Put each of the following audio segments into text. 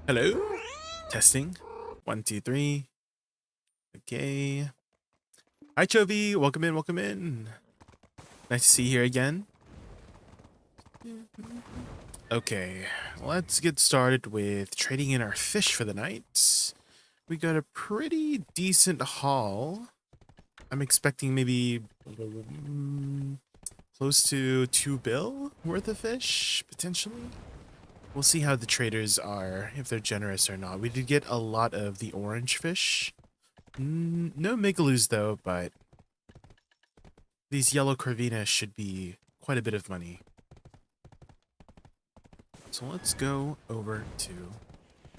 Hello? Testing. 1, 2, 3. Okay. Hi, Chovy. Welcome in, welcome in. Nice to see you here again. Okay, let's get started with trading in our fish for the night. We got a pretty decent haul. I'm expecting maybe close to 2 bill worth of fish, potentially. We'll see how the traders are, if they're generous or not. We did get a lot of the orange fish. No megaloos though, but these yellow corvinas should be quite a bit of money. So let's go over to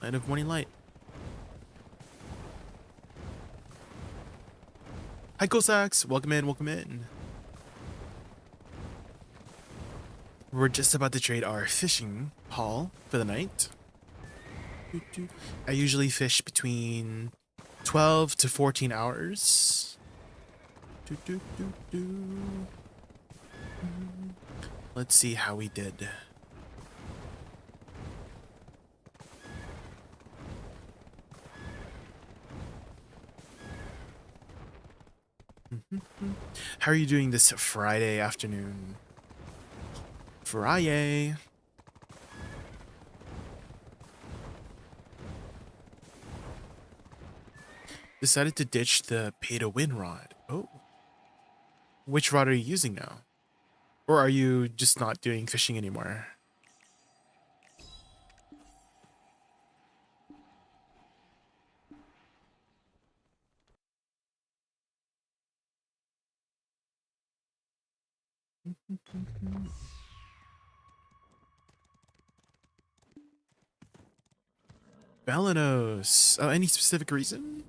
Land of Morning Light. Hi, Cossacks! Welcome in, welcome in. We're just about to trade our fishing haul for the night. I usually fish between 12 to 14 hours. Let's see how we did. How are you doing this Friday afternoon? FRIYAY. Decided to ditch the pay-to-win rod. Oh. Which rod are you using now? Or are you just not doing fishing anymore? Balanos. Oh, any specific reason?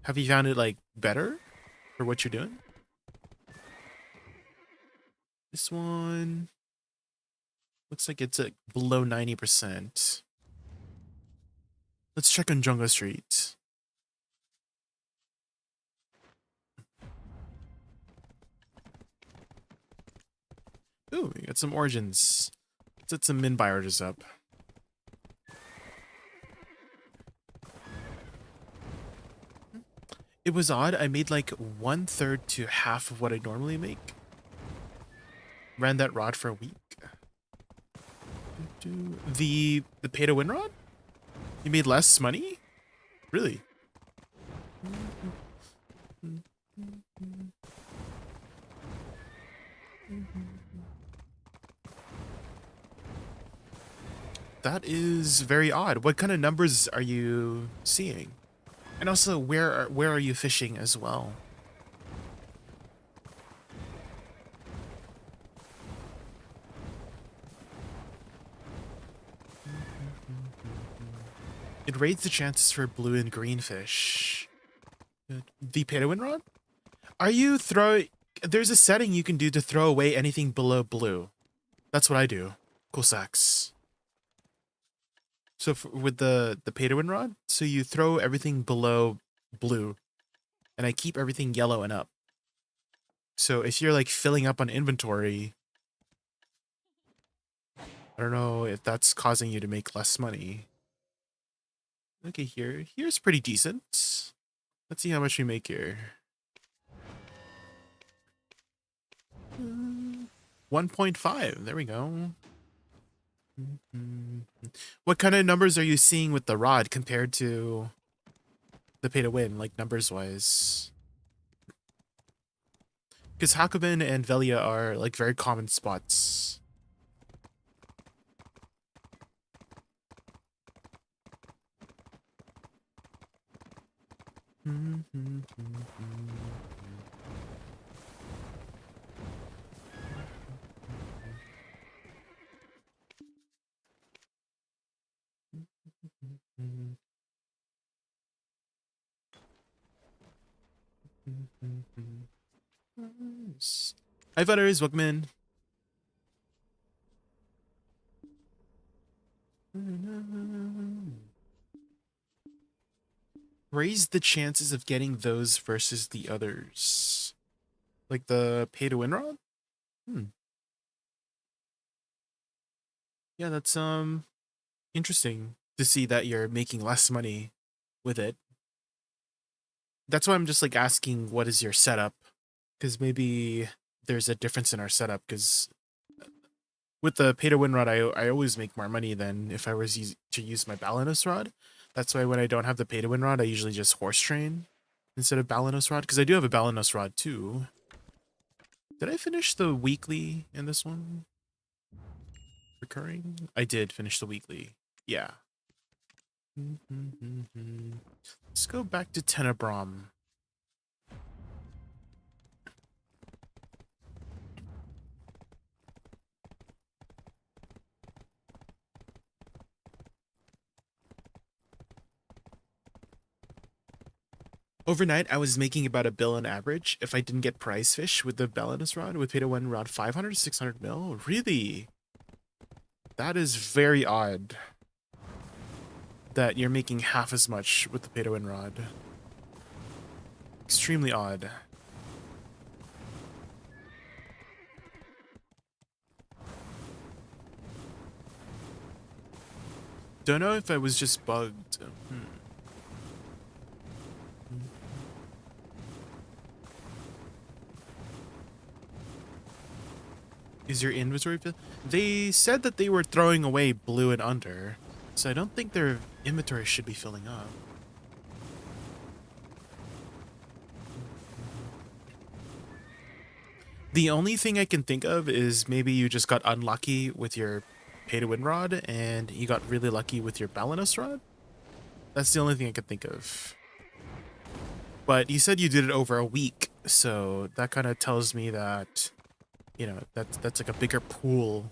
Have you found it, like, better for what you're doing? This one looks like it's at below 90%. Let's check on Jungle Street. Ooh, we got some origins. Let's set some min buy orders up. It was odd. I made like 1/3 to half of what I normally make. Ran that rod for a week. The pay to win rod? You made less money? Really? That is very odd. What kind of numbers are you seeing? And also, where are you fishing as well? It rates the chances for blue and green fish. The pay to win rod? Are you throwing? There's a setting you can do to throw away anything below blue. That's what I do. Cool sacks. So with the pay to win rod, so you throw everything below blue, and I keep everything yellow and up. So if you're like filling up on inventory, I don't know if that's causing you to make less money. Okay, here's pretty decent. Let's see how much we make here. 1.5. There we go. What kind of numbers are you seeing with the rod compared to the pay to win, like numbers wise? Because Hakobin and Velia are like very common spots. Hi, Butters, welcome in. Raise the chances of getting those versus the others. Like the pay to win rod? Yeah, that's Interesting to see that you're making less money with it. That's why I'm just like asking, what is your setup? Because maybe there's a difference in our setup. Because with the pay to win rod, I always make more money than if I was to use my Balanos rod. That's why when I don't have the pay to win rod, I usually just horse train instead of Balanos rod. Because I do have a Balanos rod too. Did I finish the weekly in this one? Recurring? I did finish the weekly. Yeah. Let's go back to Tenebrom. Overnight, I was making about $1 bill on average if I didn't get prize fish with the Belinus rod, with pay to win rod 500 to 600 mil. Really? That is very odd that you're making half as much with the pay to win rod. Extremely odd. Don't know if I was just bugged. Is your inventory fill? They said that they were throwing away blue and under, so I don't think their inventory should be filling up. The only thing I can think of is maybe you just got unlucky with your pay to win rod and you got really lucky with your Balanos rod. That's the only thing I could think of. But you said you did it over a week, so that kind of tells me that, you know, that's like a bigger pool,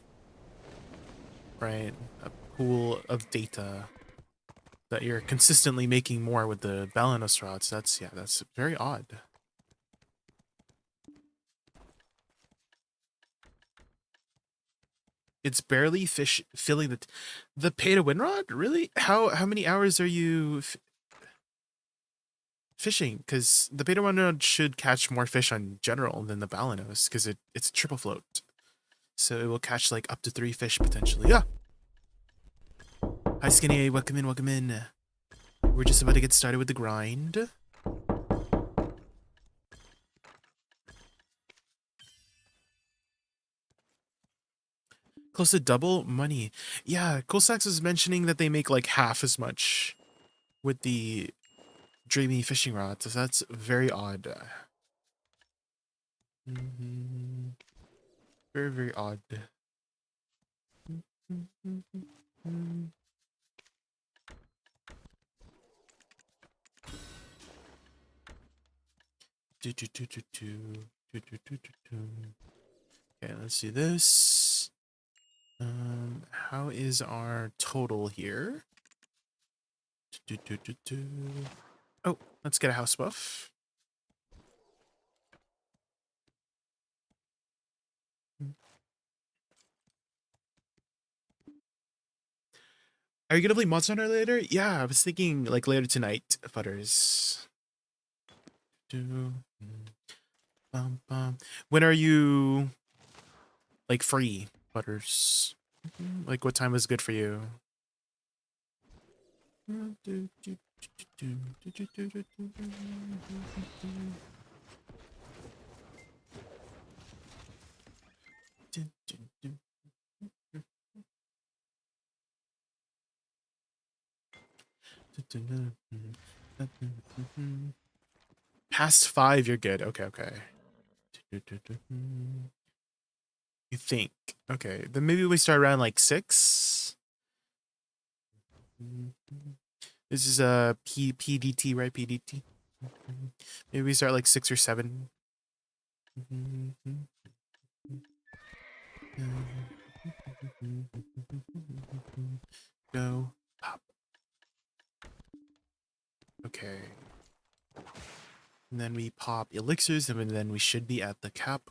right? A pool of data that you're consistently making more with the Balanos rods. That's, yeah, that's very odd. It's barely filling the pay to win rod. Really? How many hours are you fishing? Because the pay to win rod should catch more fish on general than the Balanos, because it's a triple float, so it will catch like up to 3 fish potentially. Yeah. Hi Skinny, welcome in, welcome in. We're just about to get started with the grind. Close to double money. Yeah, Coolsax was mentioning that they make like half as much with the dreamy fishing rods. So that's very odd. Very, very odd. Okay, let's do this. How is our total here? Oh, let's get a house buff. Are you gonna play Monster Hunter later? Yeah, I was thinking like later tonight, Butters. When are you like free, Butters? Like what time is good for you? Past 5, you're good. Okay, okay. You think? Okay, then maybe we start around like 6. This is a PDT, right? PDT. Maybe we start like 6 or 7. Go pop. Okay. And then we pop elixirs, and then we should be at the cap.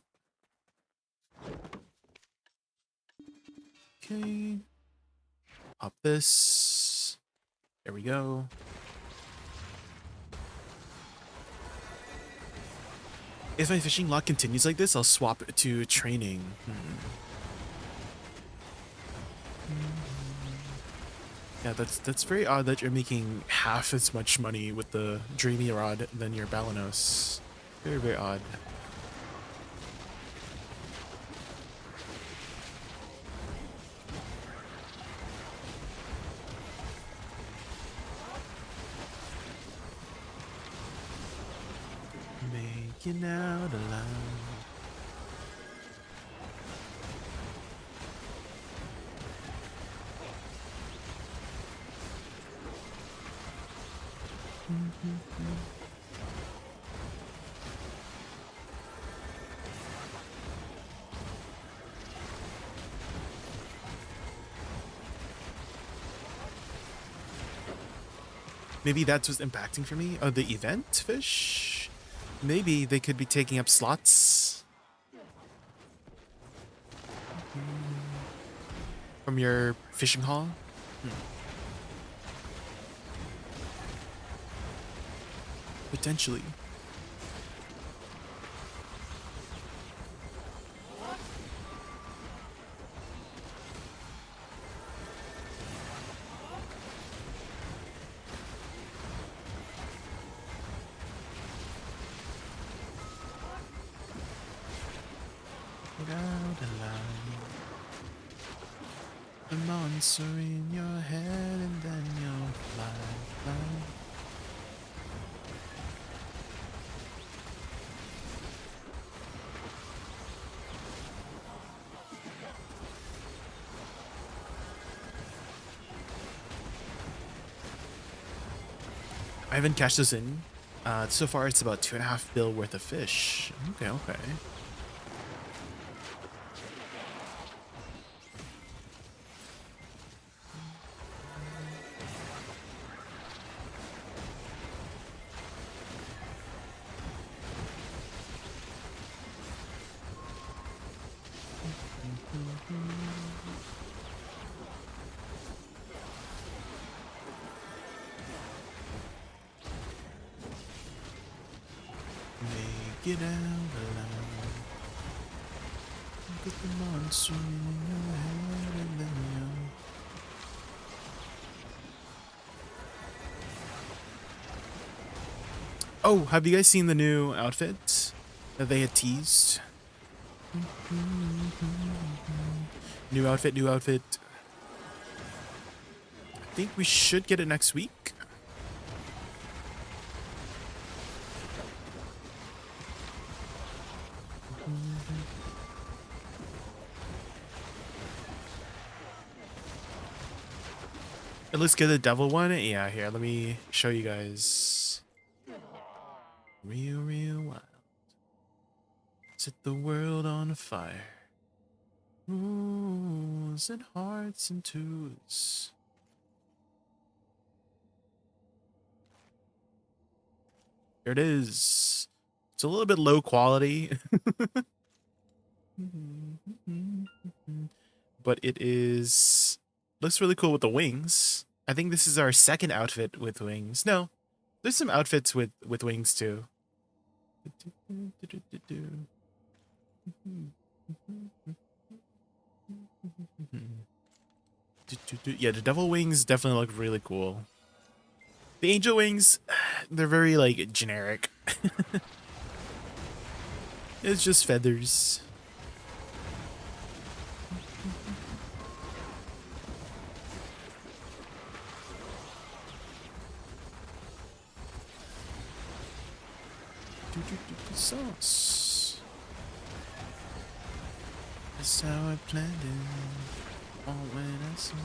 Okay. Pop this. There we go. If my fishing luck continues like this, I'll swap to training. Yeah, that's very odd that you're making half as much money with the Dreamy Rod than your Balanos. Very, very odd. Making out alive. Maybe that's what's impacting for me. Oh, the event fish? Maybe they could be taking up slots from your fishing haul. Potentially. Get out alive. A monster in your head and then you'll fly. I haven't cashed this in. So far it's about 2.5 bill worth of fish. Okay, okay. Make it out alive. Put the monster in your head and then you'll... Oh, have you guys seen the new outfit that they had teased? New outfit, new outfit. I think we should get it next week. It looks good, the devil one. Yeah, here, let me show you guys. Real, real wild. Set the world on fire. Rules and hearts and twos. Here it is. It's a little bit low quality. But it is... looks really cool with the wings. I think this is our second outfit with wings. No, there's some outfits with wings too. Yeah, the devil wings definitely look really cool. The angel wings, they're very like generic. It's just feathers. Sauce. That's how I planned it. All when I saw.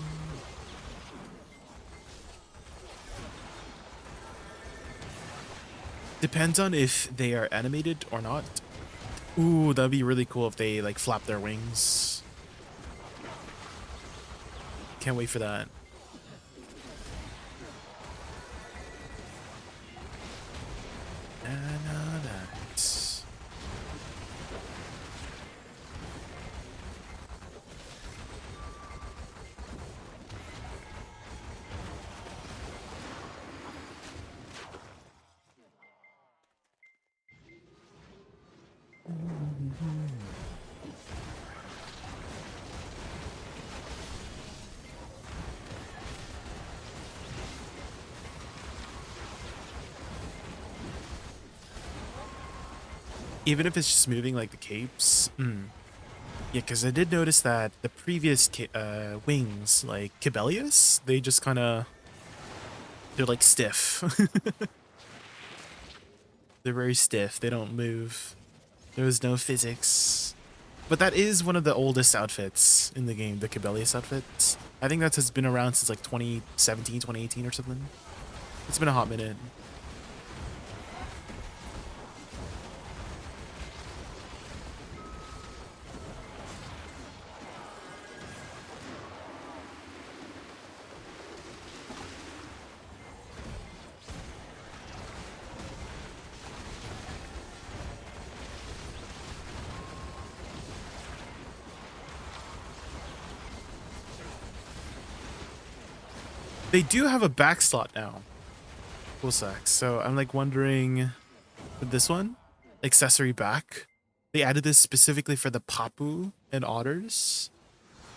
Depends on if they are animated or not. Ooh, that'd be really cool if they like flap their wings. Can't wait for that. Even if it's just moving like the capes. Yeah, because I did notice that the previous wings, like Kibelius, they just kind of, they're like stiff. They're very stiff. They don't move. There was no physics. But that is one of the oldest outfits in the game, the Kibelius outfit. I think that has been around since like 2017, 2018 or something. It's been a hot minute. They do have a back slot now. Cool sack. So I'm like wondering with this one, accessory back. They added this specifically for the Papu and otters.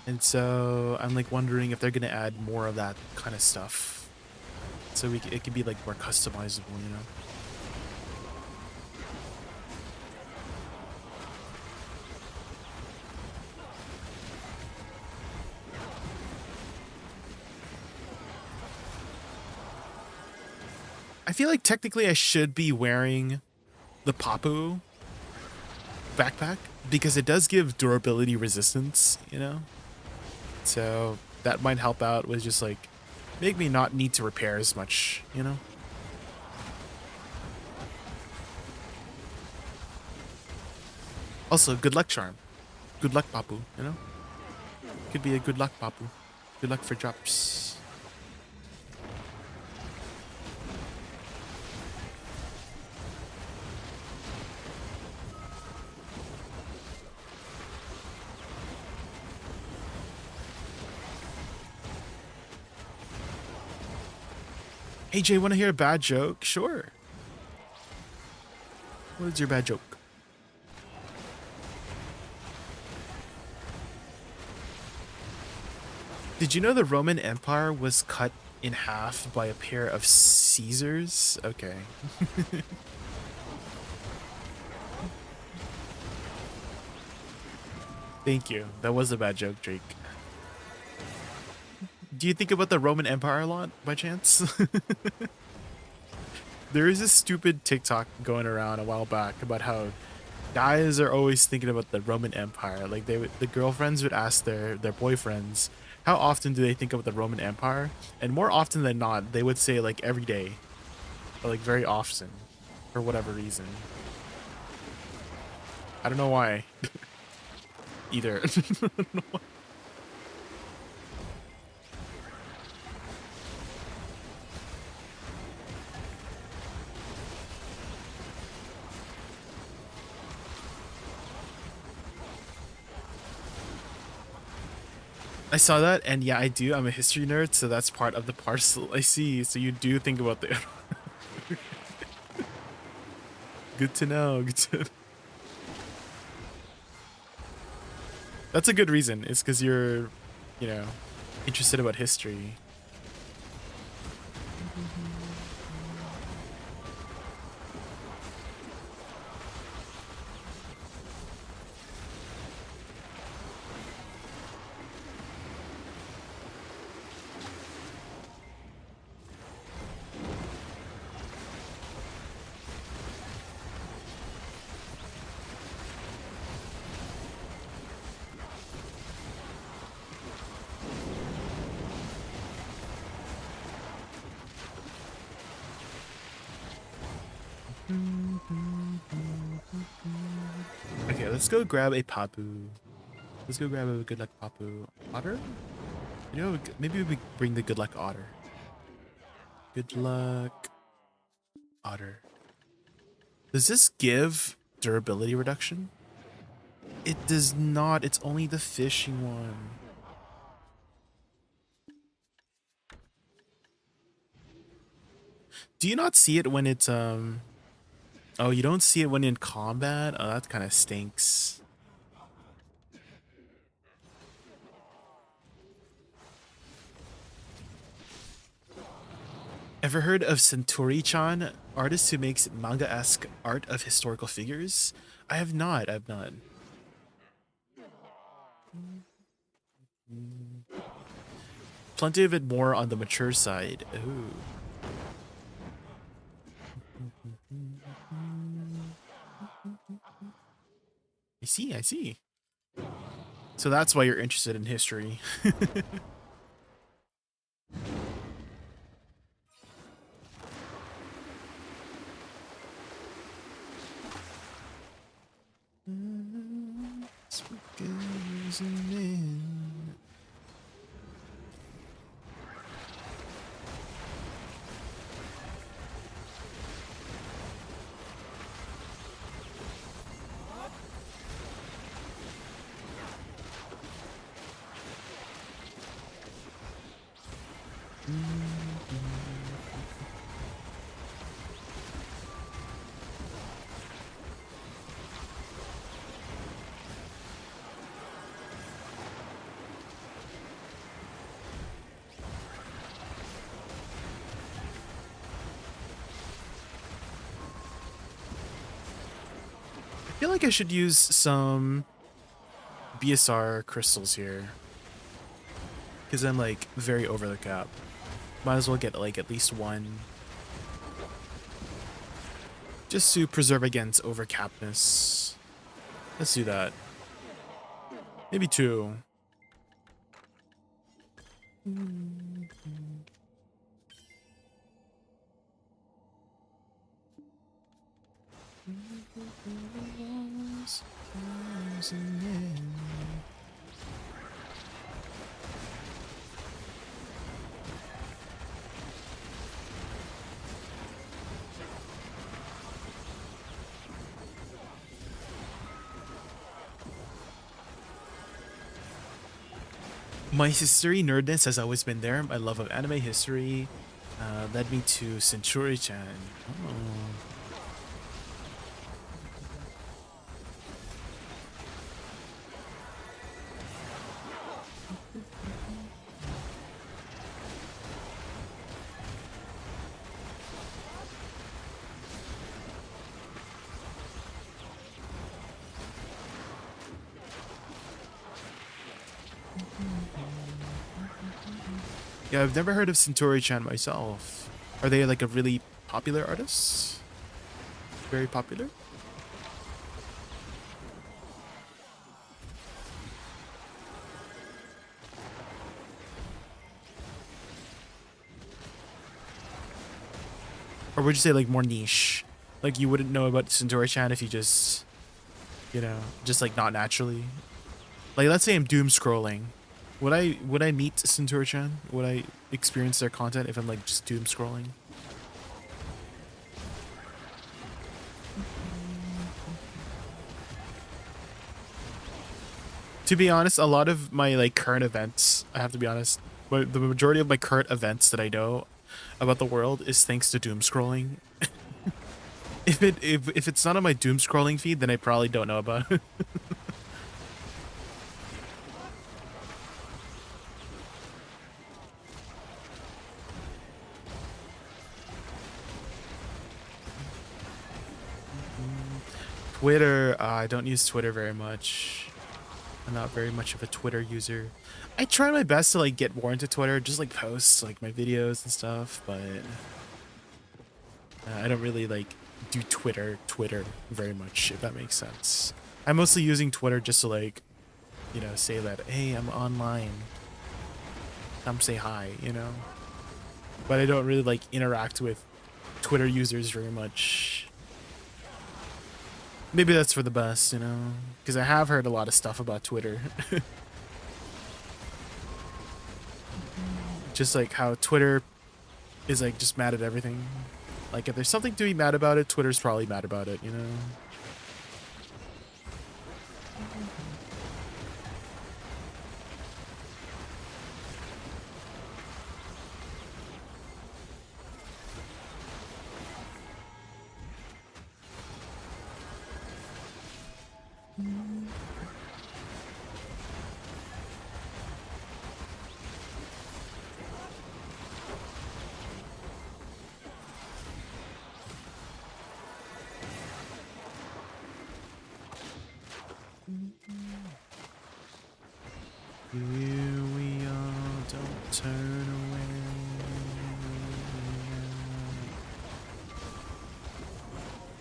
And so I'm like wondering if they're gonna add more of that kind of stuff. So it could be like more customizable, you know? I feel like technically I should be wearing the Papu backpack because it does give durability resistance, you know? So that might help out with just like make me not need to repair as much, you know? Also, good luck charm. Good luck Papu, you know? Could be a good luck Papu. Good luck for drops. Hey Jay, wanna hear a bad joke? Sure. What is your bad joke? Did you know the Roman Empire was cut in half by a pair of Caesars? Okay. Thank you. That was a bad joke, Drake. Do you think about the Roman Empire a lot, by chance? There is this stupid TikTok going around a while back about how guys are always thinking about the Roman Empire. Like the girlfriends would ask their boyfriends, how often do they think about the Roman Empire? And more often than not, they would say like every day, or like very often, for whatever reason. I don't know why. Either. I saw that, and yeah, I do. I'm a history nerd, so that's part of the parcel. I see. So you do think about the. Good to know. Good to know. That's a good reason. It's because you're, you know, interested about history. Okay, let's go grab a Papu. Let's go grab a good luck Papu. Otter? You know, maybe we bring the good luck otter. Good luck otter. Does this give durability reduction? It does not. It's only the fishing one. Do you not see it when it's Oh, you don't see it when in combat? Oh, that kind of stinks. Ever heard of Centauri-chan, artist who makes manga-esque art of historical figures? I have not. I have not. Plenty of it more on the mature side. Ooh. I see, I see. So that's why you're interested in history. I feel like I should use some BSR crystals here. Because I'm like very over the cap. Might as well get like at least one. Just to preserve against overcapness. Let's do that. Maybe two. My history nerdness has always been there. My love of anime history led me to Century-chan. Oh. Yeah, I've never heard of Centauri-chan myself. Are they like a really popular artist? Very popular? Or would you say like more niche? Like you wouldn't know about Centauri-chan if you just, you know, just like not naturally. Like let's say I'm doom scrolling. Would I meet Centauri-chan? Would I experience their content if I'm like just doom scrolling? To be honest, a lot of my like current events, I have to be honest, but the majority of my current events that I know about the world is thanks to doom scrolling. If it's not on my doom scrolling feed, then I probably don't know about it. Twitter, I don't use Twitter very much. I'm not very much of a Twitter user. I try my best to like get more into Twitter, just like post like my videos and stuff, but I don't really like do Twitter very much, if that makes sense. I'm mostly using Twitter just to like, you know, say that, hey, I'm online. Come say hi, you know? But I don't really like interact with Twitter users very much. Maybe that's for the best, you know? Because I have heard a lot of stuff about Twitter. Just like how Twitter is like just mad at everything. Like if there's something to be mad about it, Twitter's probably mad about it, you know? Here we are, don't turn away.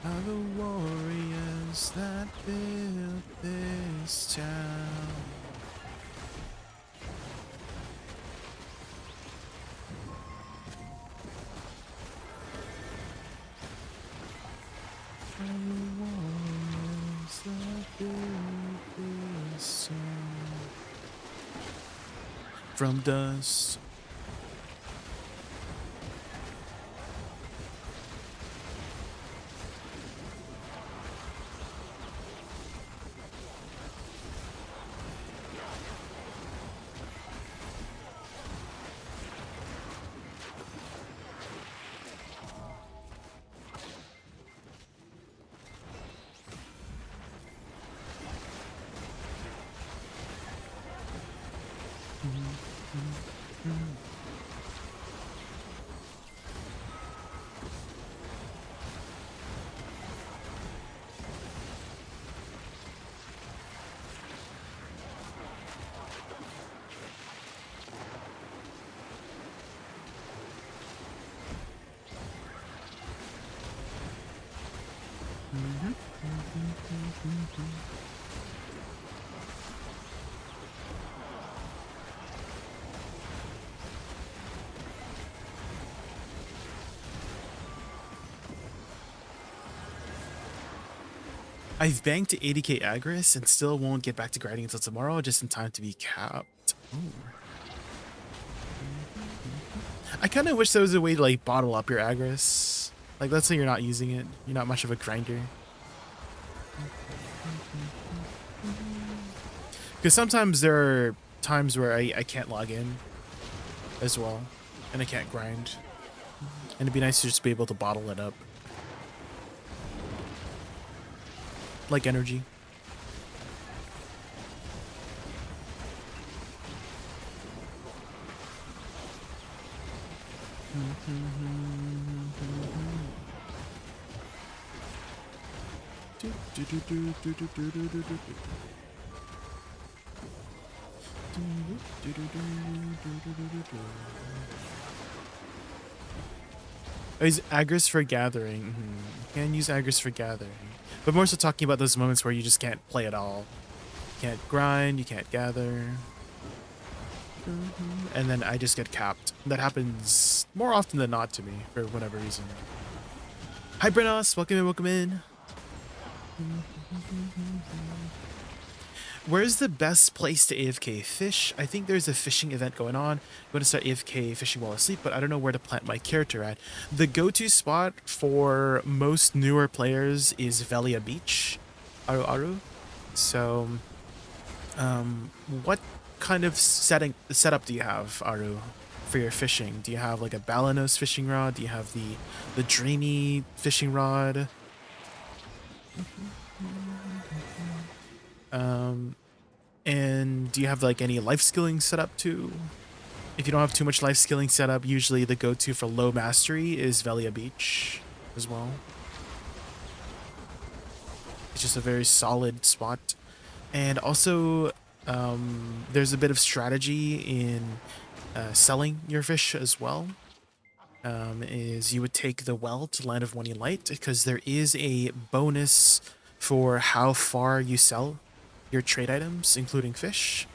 Are the warriors that built this town. Are the warriors that built this town. From dust. I've banked to 80k Agris and still won't get back to grinding until tomorrow, just in time to be capped. Ooh. I kind of wish there was a way to like bottle up your Agris. Like, let's say you're not using it, you're not much of a grinder. Because sometimes there are times where I can't log in as well, and I can't grind. And it'd be nice to just be able to bottle it up. Like energy. Is Agris for gathering? Can use Agris for gathering. But more so talking about those moments where you just can't play at all. You can't grind, you can't gather. And then I just get capped. That happens more often than not to me, for whatever reason. Hi Brenos, welcome in, welcome in. Where's the best place to AFK fish? I think there's a fishing event going on. I'm going to start AFK fishing while asleep, but I don't know where to plant my character at. The go-to spot for most newer players is Velia Beach, Aru. So, what kind of setup do you have, Aru, for your fishing? Do you have like a Balanos fishing rod? Do you have the Dreamy fishing rod? And do you have like any life skilling set up too? If you don't have too much life skilling set up, usually the go-to for low mastery is Velia Beach as well. It's just a very solid spot. And also, there's a bit of strategy in selling your fish as well. Is you would take the well to Land of Winning Light, because there is a bonus for how far you sell your trade items, including fish.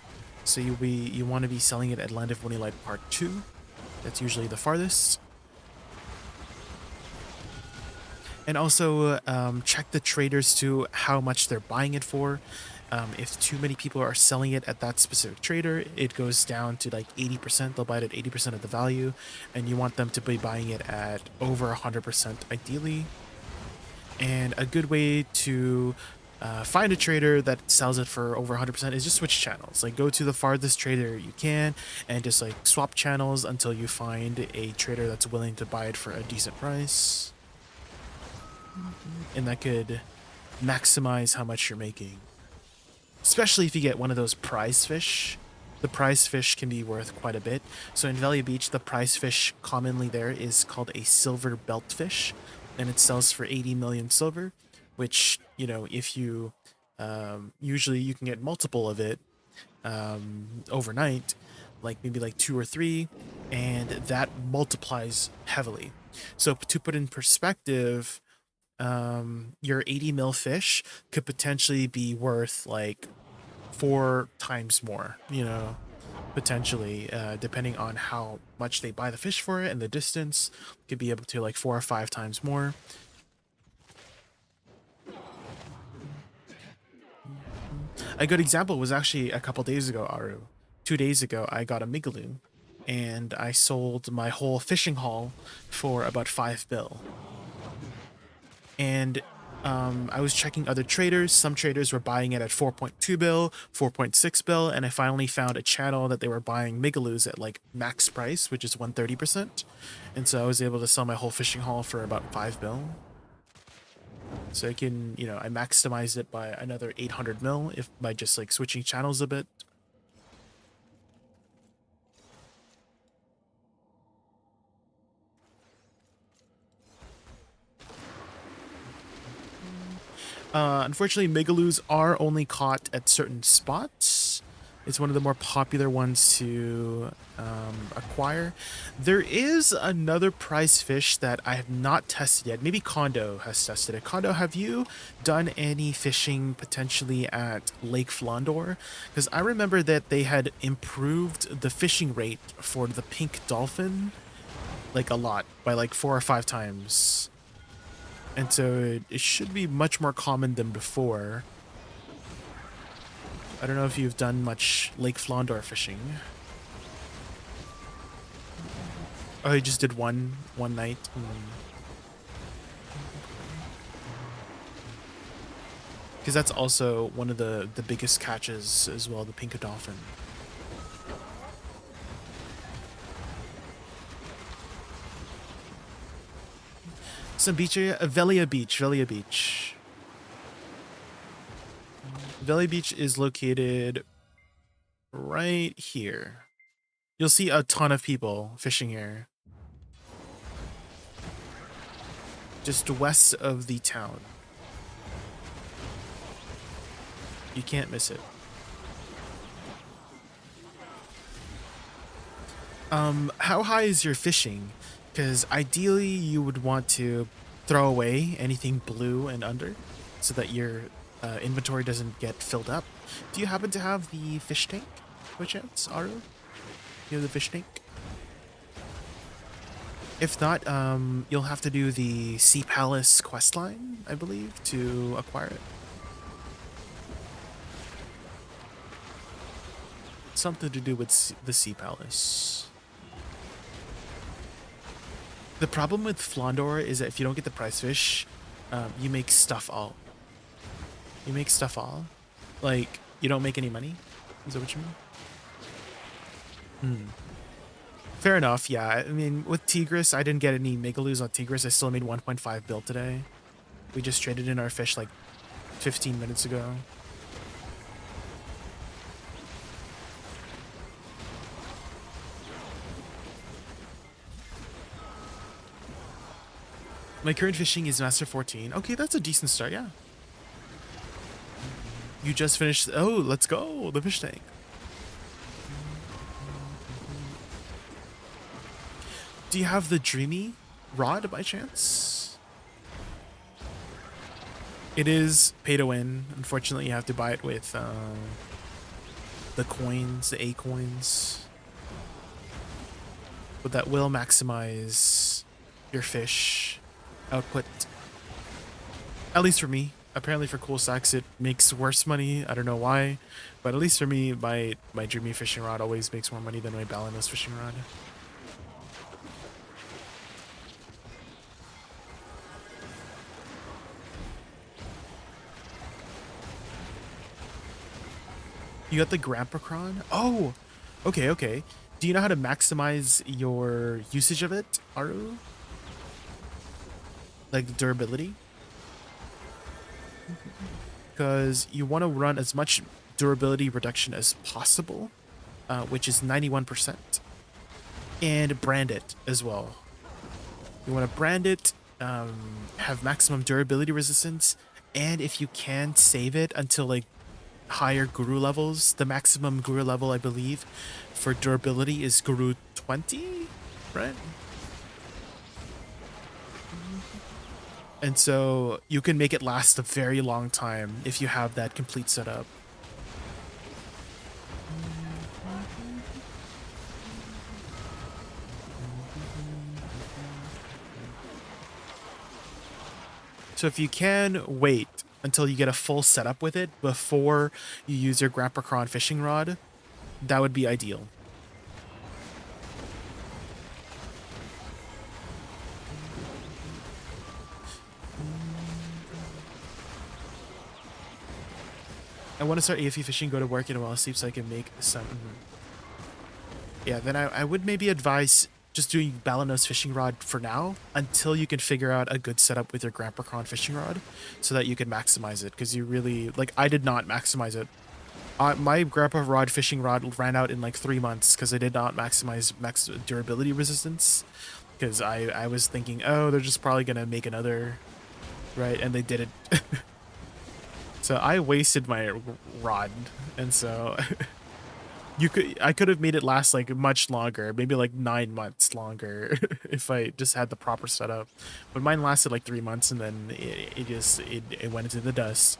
So you want to be selling it at Land of Winning Light Part 2. That's usually the farthest. And also check the traders to how much they're buying it for. If too many people are selling it at that specific trader, it goes down to like 80%. They'll buy it at 80% of the value, and you want them to be buying it at over 100% ideally. And a good way to find a trader that sells it for over 100% is just switch channels. Like, go to the farthest trader you can and just like swap channels until you find a trader that's willing to buy it for a decent price. And that could maximize how much you're making. Especially if you get one of those prize fish. The prize fish can be worth quite a bit. So in Velia Beach, the prize fish commonly there is called a silver belt fish, and it sells for 80 million silver, which, you know, if you usually you can get multiple of it overnight, like maybe like 2 or 3, and that multiplies heavily. So to put in perspective, your 80 mil fish could potentially be worth like 4 times more, you know, potentially, depending on how much they buy the fish for it and the distance, could be able to like 4 or 5 times more. A good example was actually a couple days ago, Aru. 2 days ago, I got a migaloo, and I sold my whole fishing haul for about 5 bill. And I was checking other traders. Some traders were buying it at 4.2 bill, 4.6 bill, and I finally found a channel that they were buying migaloos at like max price, which is 130%. And so I was able to sell my whole fishing haul for about 5 bill. So I can, you know, I maximized it by another 800 mil if by just like switching channels a bit. Unfortunately, megaloos are only caught at certain spots. It's one of the more popular ones to acquire. There is another prize fish that I have not tested yet. Maybe Kondo has tested it. Kondo, have you done any fishing potentially at Lake Flondor? Because I remember that they had improved the fishing rate for the pink dolphin like a lot, by like 4 or 5 times. And so it should be much more common than before. I don't know if you've done much Lake Flondor fishing. Oh, you just did one night? Because that's also one of the biggest catches as well, the pink dolphin. Some beach area? Velia Beach. Velia Beach. Velia Beach is located right here. You'll see a ton of people fishing here. Just west of the town. You can't miss it. How high is your fishing? Because ideally you would want to throw away anything blue and under so that your inventory doesn't get filled up. Do you happen to have the fish tank by chance, Aru? You have the fish tank? If not, you'll have to do the Sea Palace questline, I believe, to acquire it. Something to do with the Sea Palace. The problem with Flondor is that if you don't get the prize fish, you make stuff all. You make stuff all? Like, you don't make any money? Is that what you mean? Fair enough, yeah. I mean, with Tigris, I didn't get any megaloos on Tigris. I still made 1.5 bill today. We just traded in our fish like 15 minutes ago. My current fishing is Master 14. Okay, that's a decent start, yeah. You just finished... Oh, let's go! The fish tank. Do you have the Dreamy rod by chance? It is pay to win. Unfortunately, you have to buy it with the coins, the A coins. But that will maximize your fish output. At least for me. Apparently for Cool Stacks it makes worse money. I don't know why. But at least for me, my Dreamy fishing rod always makes more money than my Balanos fishing rod. You got the Grandpacron? Oh! Okay, okay. Do you know how to maximize your usage of it, Aru? Like the durability? Because you want to run as much durability reduction as possible, which is 91%, and brand it as well. You want to brand it, have maximum durability resistance, and if you can, save it until like higher guru levels. The maximum guru level, I believe, for durability is guru 20, right? And so you can make it last a very long time if you have that complete setup. So if you can wait until you get a full setup with it before you use your Grandpa Cron fishing rod, that would be ideal. I want to start AFE fishing, go to work in a while sleep so I can make some. Yeah, then I would maybe advise just doing Balanos fishing rod for now until you can figure out a good setup with your Grandpa Cron fishing rod so that you can maximize it. Because you really, like, I did not maximize it. My Grandpa rod fishing rod ran out in like 3 months because I did not maximize max durability resistance. Because I was thinking, oh, they're just probably going to make another, right? And they didn't. So I wasted my rod, and so I could have made it last like much longer, maybe like 9 months longer if I just had the proper setup. But mine lasted like 3 months, and then it went into the dust.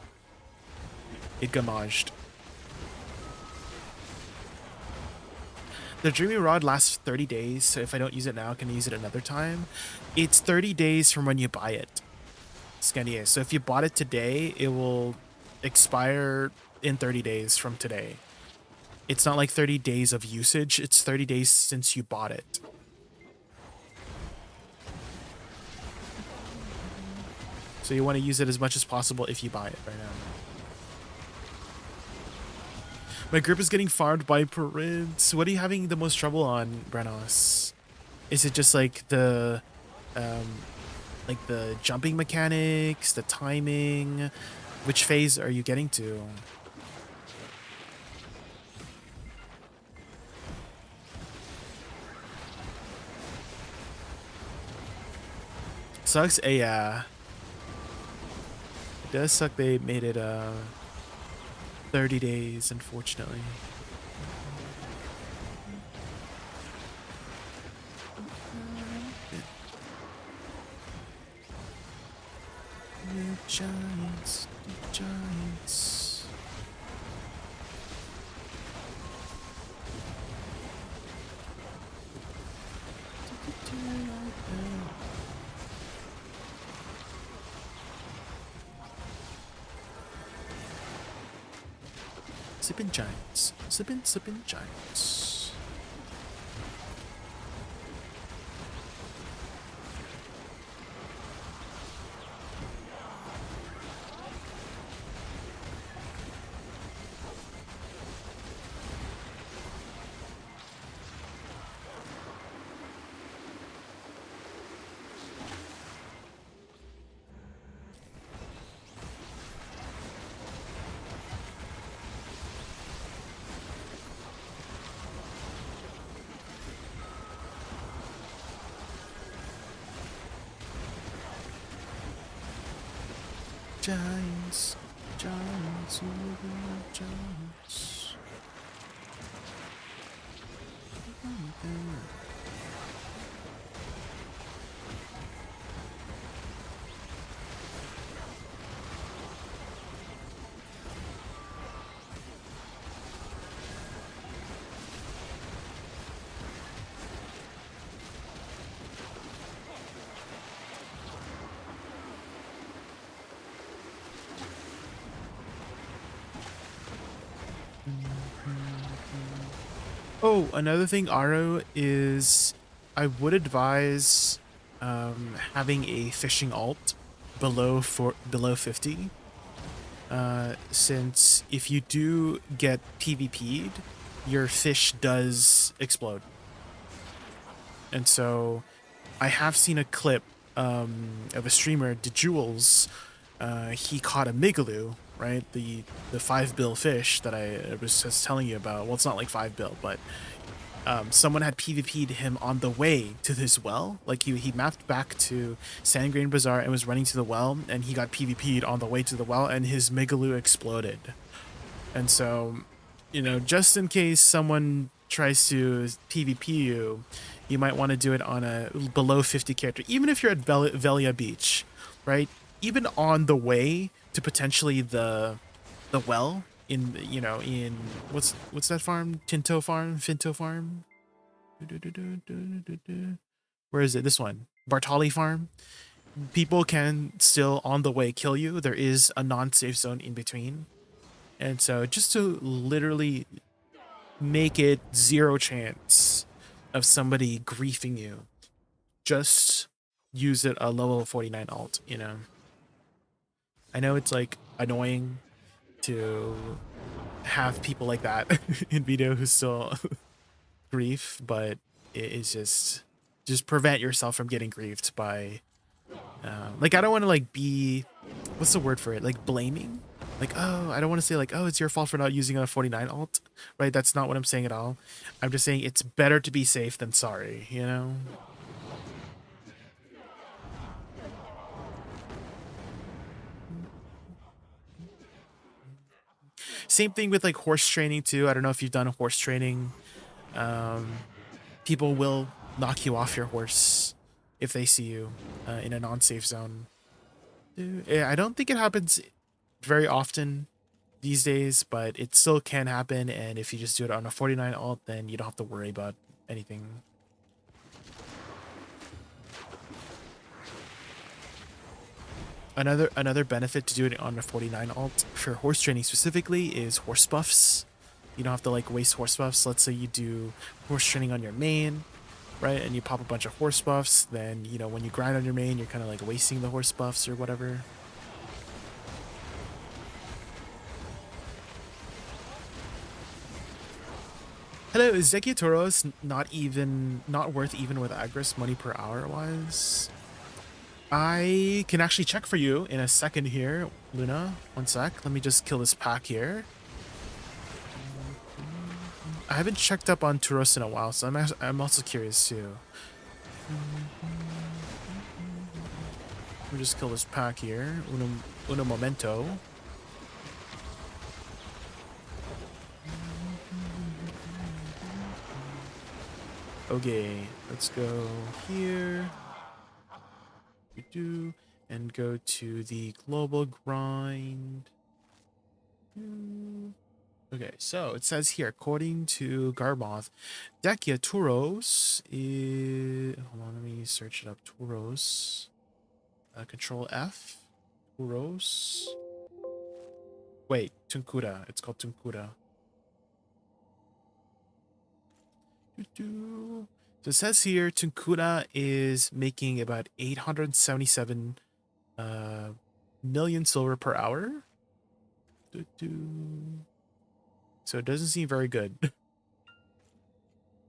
It gamaged. The Dreamy Rod lasts 30 days, so if I don't use it now, can I use it another time? It's 30 days from when you buy it. Scandier. So if you bought it today, it will expire in 30 days from today. It's not like 30 days of usage, it's 30 days since you bought it. So you want to use it as much as possible if you buy it right now. My grip is getting farmed by Prince. What are you having the most trouble on, Brenos? Is it just like the jumping mechanics, the timing? Which phase are you getting to? Sucks. Yeah. It does suck they made it 30 days, unfortunately. Giants, giants. Sippin' giants, sippin' giants. Giants, giants, giants. Oh, another thing, Aro, is I would advise having a fishing alt below 50. Since if you do get PvP'd, your fish does explode. And so I have seen a clip of a streamer, DeJules. He caught a Migaloo, right? The 5-bill fish that I was just telling you about. Well, it's not like 5-bill, but someone had PvP'd him on the way to this well. Like he mapped back to Sandgrain Bazaar and was running to the well, and he got PvP'd on the way to the well, and his Migaloo exploded. And so, you know, just in case someone tries to PvP you, you might want to do it on a below 50 character, even if you're at Velia Beach, right? Even on the way to potentially the well in, you know, in what's that farm? Tinto farm? Finto farm? Where is it? This one. Bartali farm. People can still on the way kill you. There is a non-safe zone in between. And so just to literally make it zero chance of somebody griefing you, just use it a level 49 alt, you know. I know it's like annoying to have people like that in video who still grief, but it is just prevent yourself from getting griefed by like, I don't want to like be, what's the word for it, like blaming, like, oh, I don't want to say like, oh, it's your fault for not using a 49 alt, right? That's not what I'm saying at all. I'm just saying it's better to be safe than sorry, you know. Same thing with like horse training too. I don't know if you've done horse training. People will knock you off your horse if they see you in a non-safe zone. I don't think it happens very often these days, but it still can happen. And if you just do it on a 49 alt, then you don't have to worry about anything. Another benefit to doing it on a 49 alt for horse training specifically is horse buffs. You don't have to like waste horse buffs. Let's say you do horse training on your main, right? And you pop a bunch of horse buffs, then, you know, when you grind on your main, you're kind of like wasting the horse buffs or whatever. Hello, is Zeki Toros not worth even with Agris money per hour wise? I can actually check for you in a second here, Luna. One sec. Let me just kill this pack here. I haven't checked up on Turos in a while, so I'm also curious too. Let me just kill this pack here. Uno momento. Okay, let's go here. And go to the global grind. Okay, so it says here, according to Garmoth, Dekia Turos is... Hold on, let me search it up. Turos. Control F. Turos. Wait, Tunkura. It's called Tunkura. So it says here, Tunkura is making about 877 million silver per hour. So it doesn't seem very good.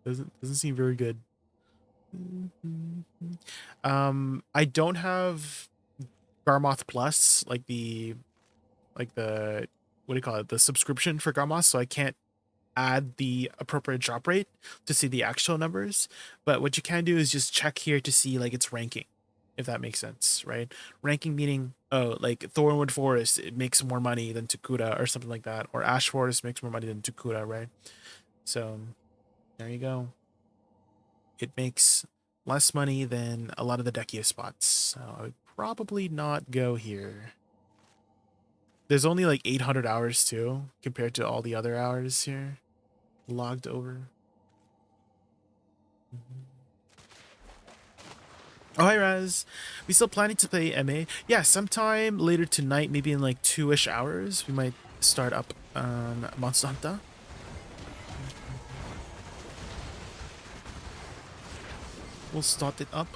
doesn't seem very good. I don't have Garmoth Plus, like the what do you call it, the subscription for Garmoth, so I can't add the appropriate drop rate to see the actual numbers. But what you can do is just check here to see like its ranking, if that makes sense, right? Ranking meaning, oh, like Thornwood Forest, it makes more money than Takura or something like that, or Ash Forest makes more money than Takura, right? So there you go. It makes less money than a lot of the Dekia spots, so I would probably not go here. There's only like 800 hours too, compared to all the other hours here logged over. Oh, hi Raz. We still planning to play MA? Yeah, sometime later tonight, maybe in like 2-ish hours, we might start up on Monster Hunter. We'll start it up.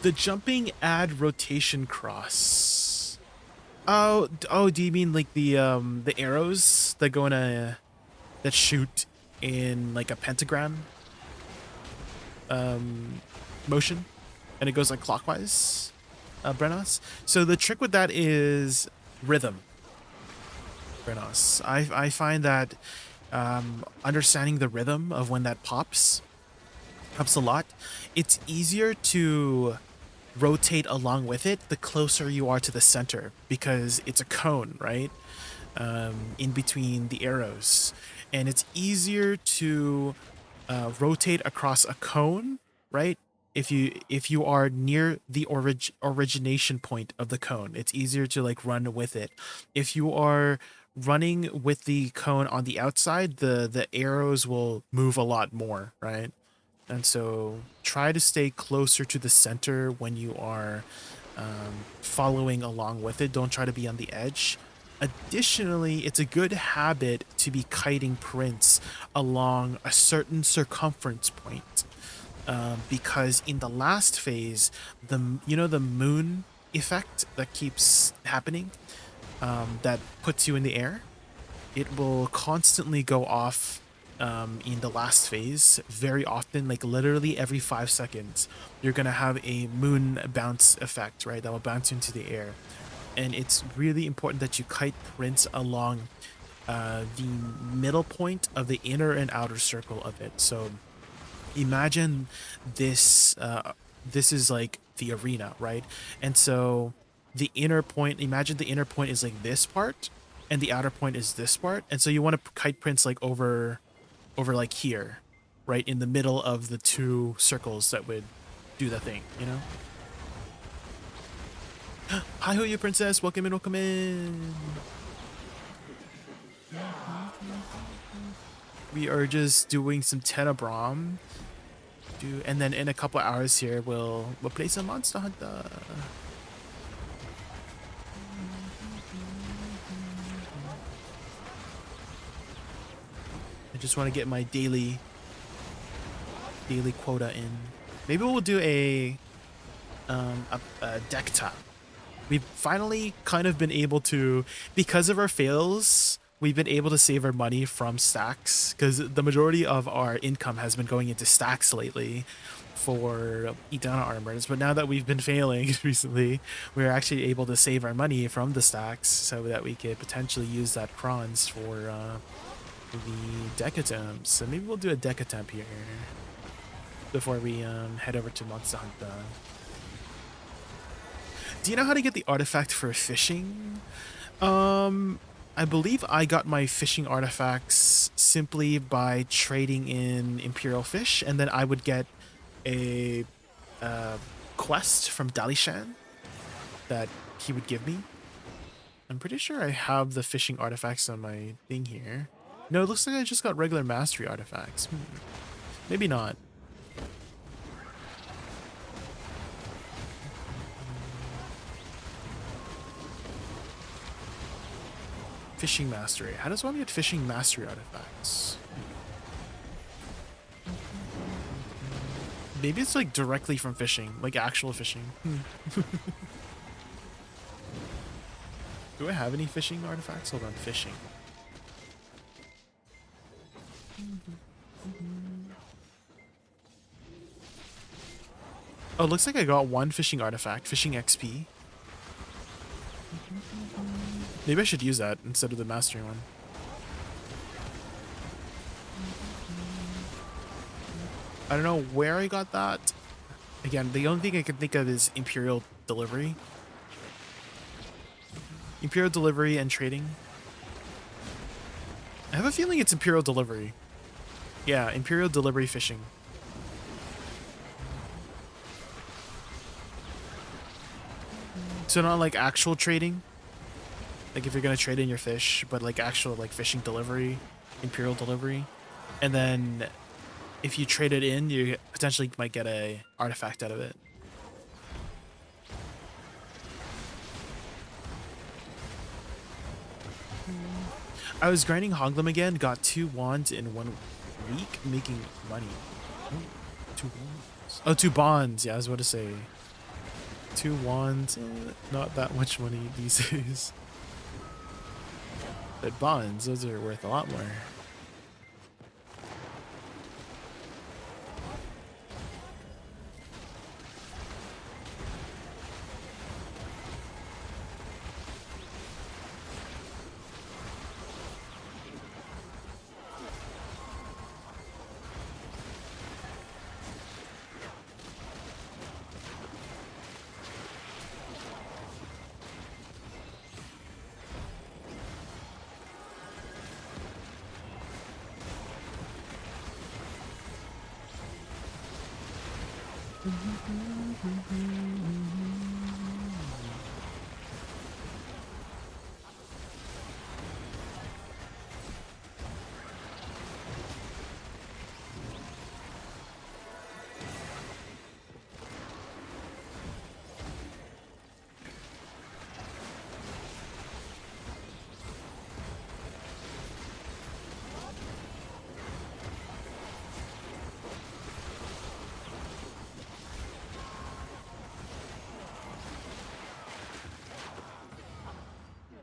The jumping add rotation cross. Oh, do you mean like the arrows that go in a that shoot in like a pentagram motion, and it goes like clockwise, Brenos? So the trick with that is rhythm, Brenos. I find that understanding the rhythm of when that pops helps a lot. It's easier to rotate along with it the closer you are to the center because it's a cone, right? In between the arrows, and it's easier to rotate across a cone, right? If you are near the origination point of the cone, it's easier to like run with it. If you are running with the cone on the outside, the arrows will move a lot more, right? And so try to stay closer to the center when you are following along with it. Don't try to be on the edge. Additionally, it's a good habit to be kiting prints along a certain circumference point, because in the last phase, the moon effect that keeps happening, that puts you in the air, it will constantly go off in the last phase very often, like literally every 5 seconds. You're gonna have a moon bounce effect, right? That will bounce you into the air. And it's really important that you kite prints along the middle point of the inner and outer circle of it. So imagine this this is like the arena, right? And so the inner point, imagine the inner point is like this part and the outer point is this part. And so you want to kite prints like over like here, right in the middle of the two circles that would do the thing, you know? Hi ho, you princess, welcome in, welcome in. We are just doing some Tenebrom. And then in a couple hours here we'll play some Monster Hunter. I just want to get my daily quota in. Maybe we'll do a deck tap. We've finally kind of been able to, because of our fails, we've been able to save our money from stacks, because the majority of our income has been going into stacks lately for Idana armors. But now that we've been failing recently, we're actually able to save our money from the stacks so that we could potentially use that crons for the deck attempts. So maybe we'll do a deck attempt here before we head over to Monster Hunter. Do you know how to get the artifact for fishing? I believe I got my fishing artifacts simply by trading in Imperial Fish, and then I would get a quest from Dalishan that he would give me. I'm pretty sure I have the fishing artifacts on my thing here. No, it looks like I just got regular mastery artifacts. Maybe not. Fishing mastery. How does one get fishing mastery artifacts? Maybe it's like directly from fishing, like actual fishing. Do I have any fishing artifacts? Hold on, fishing. Oh, it looks like I got one fishing artifact, fishing XP. Maybe I should use that instead of the mastery one. I don't know where I got that. Again, the only thing I can think of is Imperial Delivery. Imperial Delivery and trading. I have a feeling it's Imperial Delivery. Yeah, Imperial Delivery fishing. So not like actual trading? Like if you're gonna trade in your fish, but like actual like fishing delivery, Imperial Delivery. And then if you trade it in, you potentially might get a artifact out of it. I was grinding Hoglum again, got 2 wands in 1 week, making money. Oh, 2 wands. Oh, 2 bonds. Yeah, I was about to say. 2 wands, not that much money these days. But bonds, those are worth a lot more.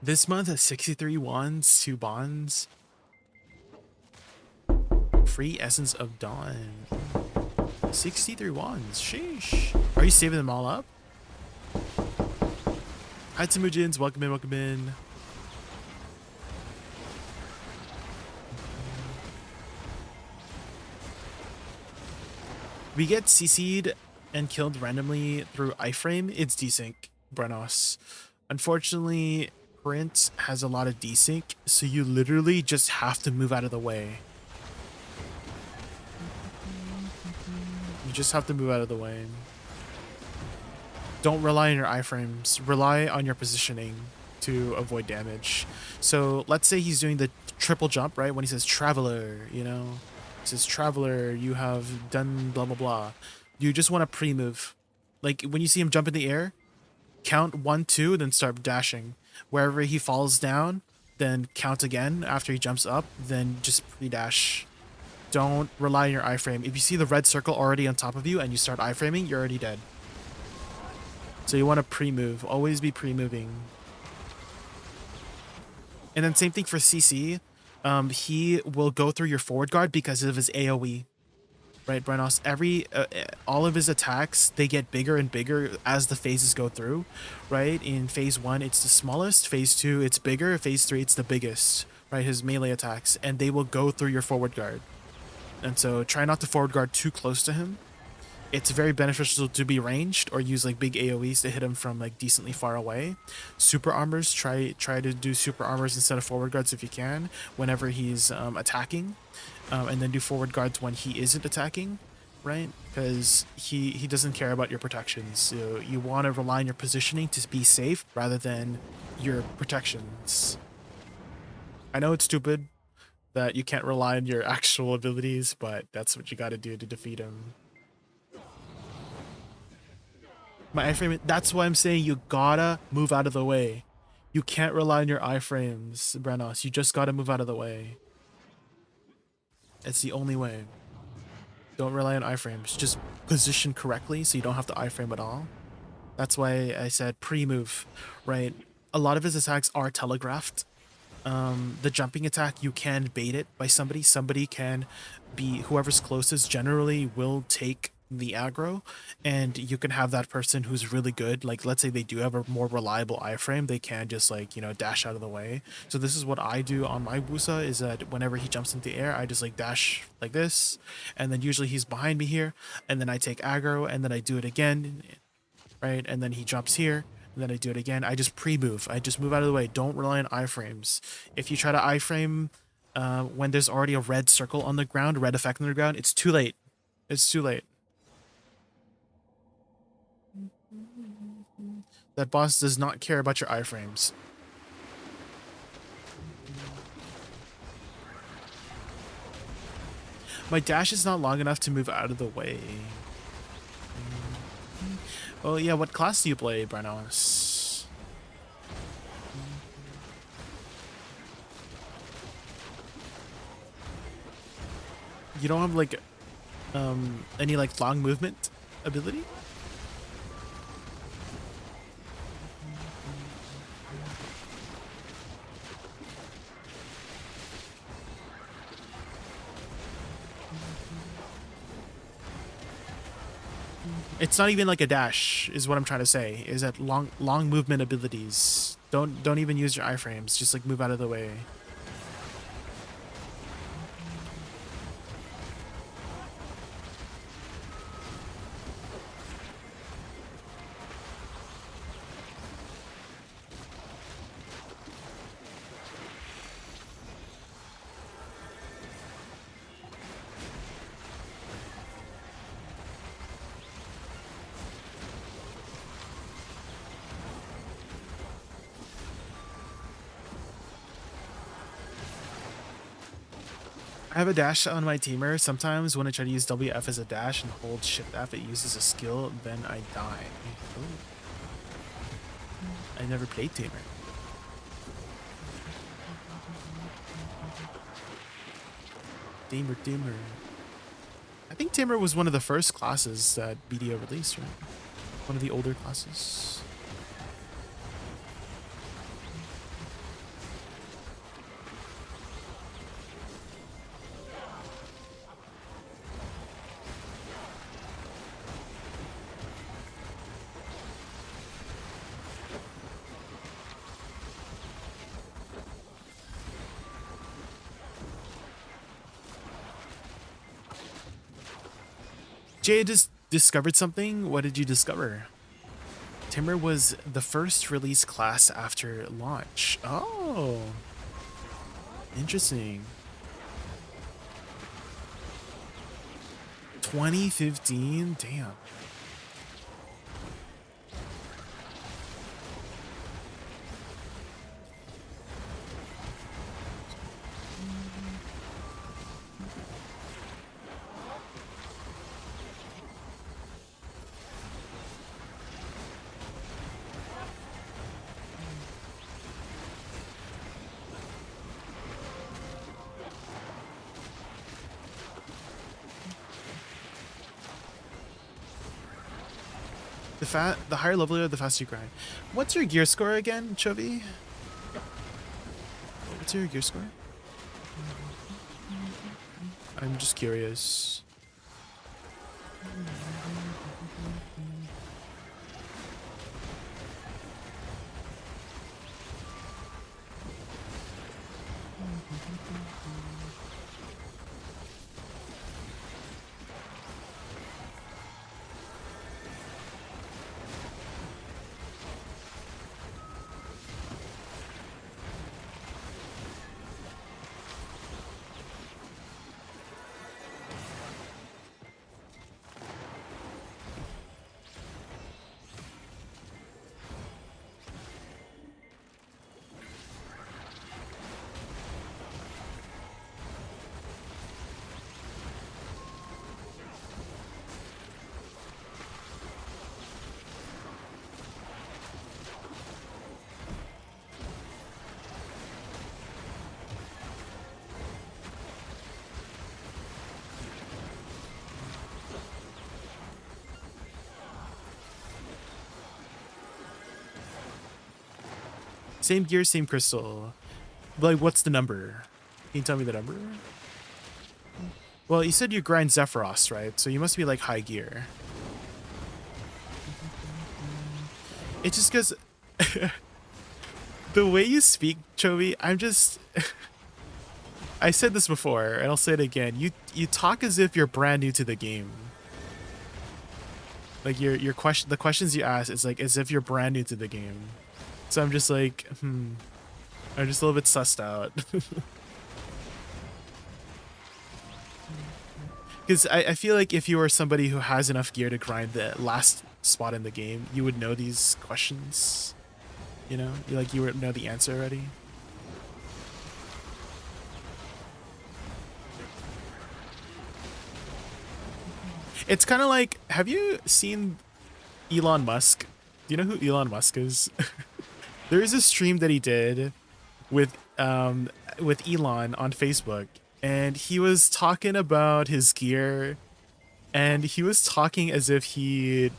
This month has 63 wands, 2 bonds. Free Essence of Dawn. 63 wands. Sheesh. Are you saving them all up? Hi, Temujins. Welcome in, welcome in. We get CC'd and killed randomly through iframe. It's desync, Brenos. Unfortunately, Print has a lot of desync, so you literally just have to move out of the way. You just have to move out of the way. Don't rely on your iframes. Rely on your positioning to avoid damage. So let's say he's doing the triple jump, right? When he says traveler, you know, he says traveler, you have done blah, blah, blah. You just want to pre-move. Like when you see him jump in the air, count 1, 2, then start dashing. Wherever he falls down, then count again after he jumps up, then just pre-dash. Don't rely on your iframe. If you see the red circle already on top of you and you start iframing, you're already dead. So you want to pre-move. Always be pre-moving. And then same thing for CC. He will go through your forward guard because of his AoE. Right, Brenos? All of his attacks, they get bigger and bigger as the phases go through, right? In phase 1, it's the smallest. Phase 2, it's bigger. Phase 3, it's the biggest, right? His melee attacks, and they will go through your forward guard. And so try not to forward guard too close to him. It's very beneficial to be ranged or use like big AoEs to hit him from like decently far away. Super armors, try to do super armors instead of forward guards if you can, whenever he's attacking. And then do forward guards when he isn't attacking, right? Because he doesn't care about your protections. So you want to rely on your positioning to be safe rather than your protections. I know it's stupid that you can't rely on your actual abilities, but that's what you got to do to defeat him. My iframe, that's why I'm saying you gotta move out of the way. You can't rely on your iframes, Brenos. You just gotta move out of the way. It's the only way. Don't rely on iframes. Just position correctly so you don't have to iframe at all. That's why I said pre-move, right? A lot of his attacks are telegraphed. The jumping attack, you can bait it by somebody. Somebody can be, whoever's closest generally will take the aggro, and you can have that person who's really good, like let's say they do have a more reliable iframe, they can just like, you know, dash out of the way. So this is what I do on my Woosa, is that whenever he jumps into the air, I just like dash like this, and then usually he's behind me here, and then I take aggro, and then I do it again, right? And then he jumps here, and then I do it again. I just pre-move. I just move out of the way. Don't rely on iframes. If you try to iframe when there's already a red circle on the ground, red effect on the ground, it's too late. It's too late. That boss does not care about your iframes. My dash is not long enough to move out of the way. Oh yeah, what class do you play, Brenos? You don't have like any like long movement ability? It's not even like a dash, is what I'm trying to say. Is that long movement abilities. Don't even use your iframes. Just like move out of the way. I have a dash on my teamer. Sometimes when I try to use WF as a dash and hold Shift F, it uses a skill, then I die. Ooh. I never played tamer. Tamer. I think tamer was one of the first classes that BDO released, right? One of the older classes. Jay just discovered something. What did you discover? Timber was the first release class after launch. Oh, interesting. 2015? Damn. The higher level you are, the faster you grind. What's your gear score again, Chovy? What's your gear score? I'm just curious. Same gear, same crystal. Like, what's the number? Can you tell me the number? Well, you said you grind Zephyros, right? So you must be like high gear. It's just because the way you speak, Chovy, I'm just... I said this before, and I'll say it again. You talk as if you're brand new to the game. Like the questions you ask is like as if you're brand new to the game. So I'm just like, I'm just a little bit sussed out. Because I feel like if you are somebody who has enough gear to grind the last spot in the game, you would know these questions. You know? You would know the answer already. It's kind of like, have you seen Elon Musk? Do you know who Elon Musk is? There is a stream that he did with Elon on Facebook, and he was talking about his gear, and he was talking as if he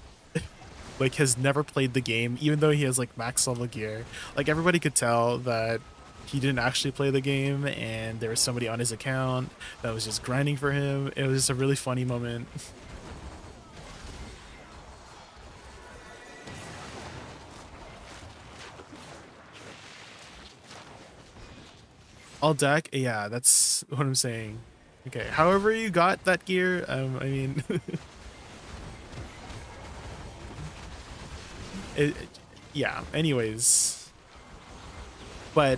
like has never played the game, even though he has like max level gear. Like everybody could tell that he didn't actually play the game, and there was somebody on his account that was just grinding for him. It was just a really funny moment. All deck? Yeah, that's what I'm saying. Okay, however you got that gear, I mean... yeah, anyways. But,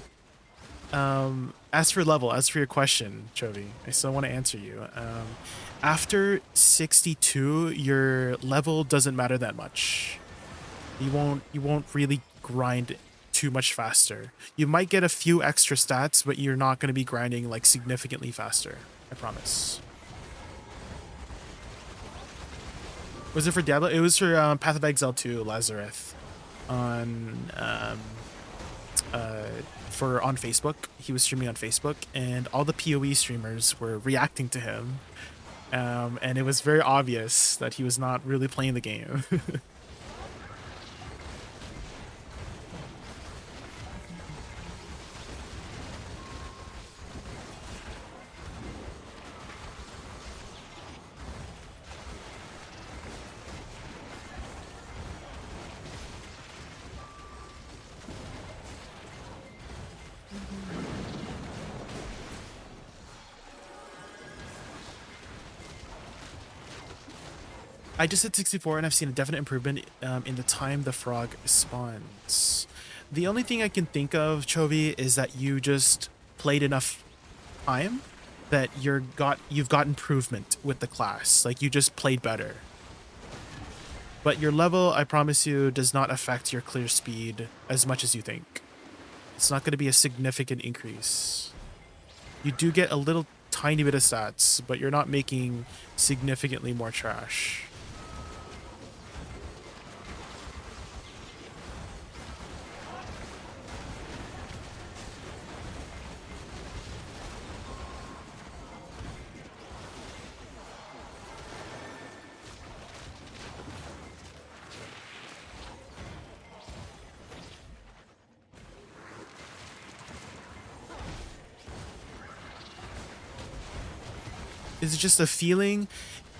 as for your question, Chovy, I still want to answer you. After 62, your level doesn't matter that much. You won't really grind too much faster. You might get a few extra stats, but you're not going to be grinding like significantly faster, I promise. Was it for Diablo? It was for Path of Exile 2 Lazareth on on Facebook. He was streaming on Facebook, and all the PoE streamers were reacting to him, and it was very obvious that he was not really playing the game. I just hit 64 and I've seen a definite improvement in the time the frog spawns. The only thing I can think of, Chovy, is that you just played enough time that you've got improvement with the class. Like, you just played better. But your level, I promise you, does not affect your clear speed as much as you think. It's not going to be a significant increase. You do get a little tiny bit of stats, but you're not making significantly more trash. Is it just a feeling?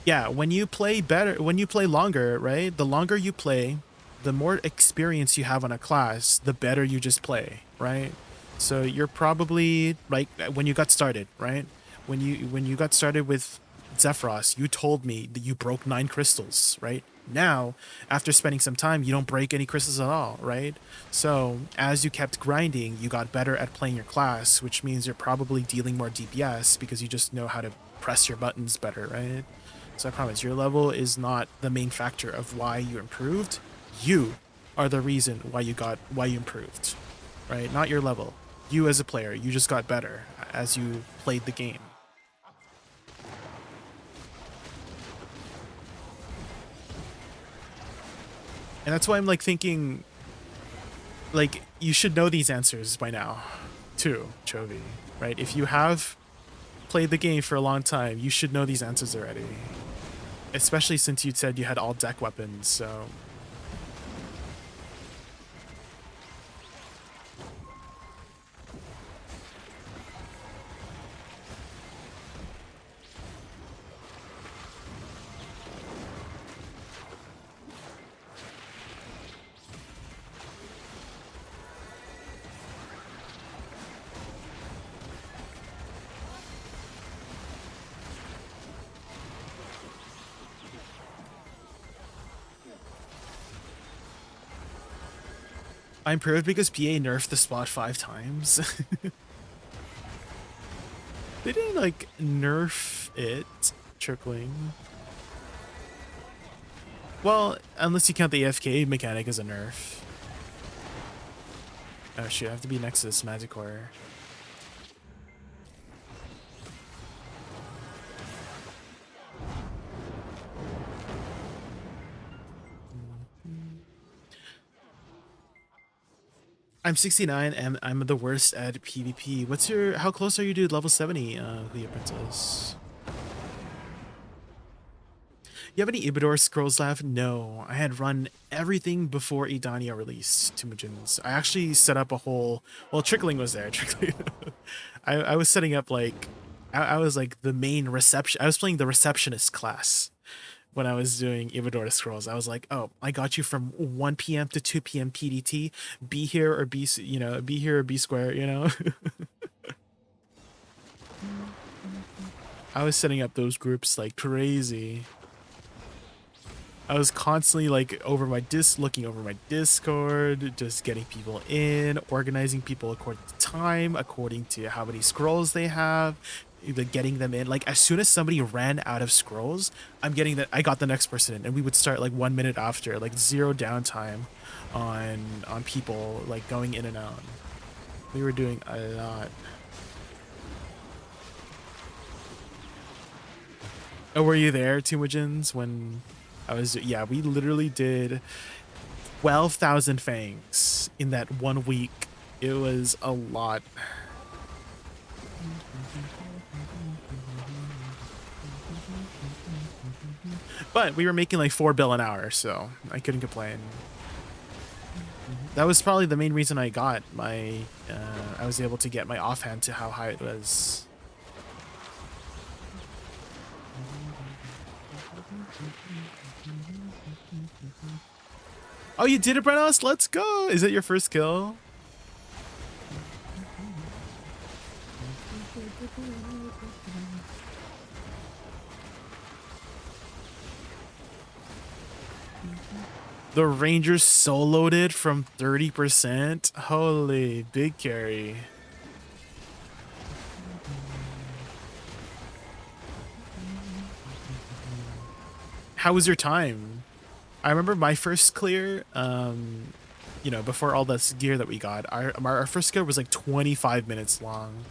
Yeah, when you play better, when you play longer, right? The longer you play, the more experience you have on a class, the better you just play, right? So you're probably like when you got started, right? When you got started with Zephyros, you told me that you broke 9 crystals, right? Now, after spending some time, you don't break any crystals at all, right? So as you kept grinding, you got better at playing your class, which means you're probably dealing more DPS because you just know how to press your buttons better, right? So I promise, your level is not the main factor of why you improved. You are the reason why you improved, right? Not your level. You as a player, you just got better as you played the game. And that's why I'm like thinking, like, you should know these answers by now, too, Chovy, right? If you have played the game for a long time, you should know these answers already. Especially since you said you had all deck weapons, so... I improved because PA nerfed the spot 5 times. They didn't, like, nerf it, trickling. Well, unless you count the AFK mechanic as a nerf. Oh shoot, I have to be next to this Magicore. I'm 69 and I'm the worst at PvP. How close are you to level 70, Leah Princess? You have any Ibidor scrolls left? No, I had run everything before Edania released to Majins. I actually set up a whole, well, Trickling was there, Trickling. I was setting up like, I was like the main reception, I was playing the receptionist class when I was doing Ibidor scrolls. I was like, oh, I got you from 1 p.m. to 2 p.m. PDT. Be here or be, you know, be here or be square, you know? I was setting up those groups like crazy. I was constantly like looking over my Discord, just getting people in, organizing people according to time, according to how many scrolls they have, getting them in. Like, as soon as somebody ran out of scrolls, I got the next person in, and we would start like 1 minute after, like 0 downtime on people like going in and out. We were doing a lot. Oh, were you there, Timujins, when I was? Yeah, we literally did 12,000 fangs in that 1 week. It was a lot. But we were making like 4 bill an hour, so I couldn't complain. That was probably the main reason I got my, I was able to get my offhand to how high it was. Oh, you did it, Brenos? Let's go. Is it your first kill? The Ranger soloed it from 30%. Holy, big carry. How was your time? I remember my first clear, you know, before all this gear that we got, our first clear was like 25 minutes long.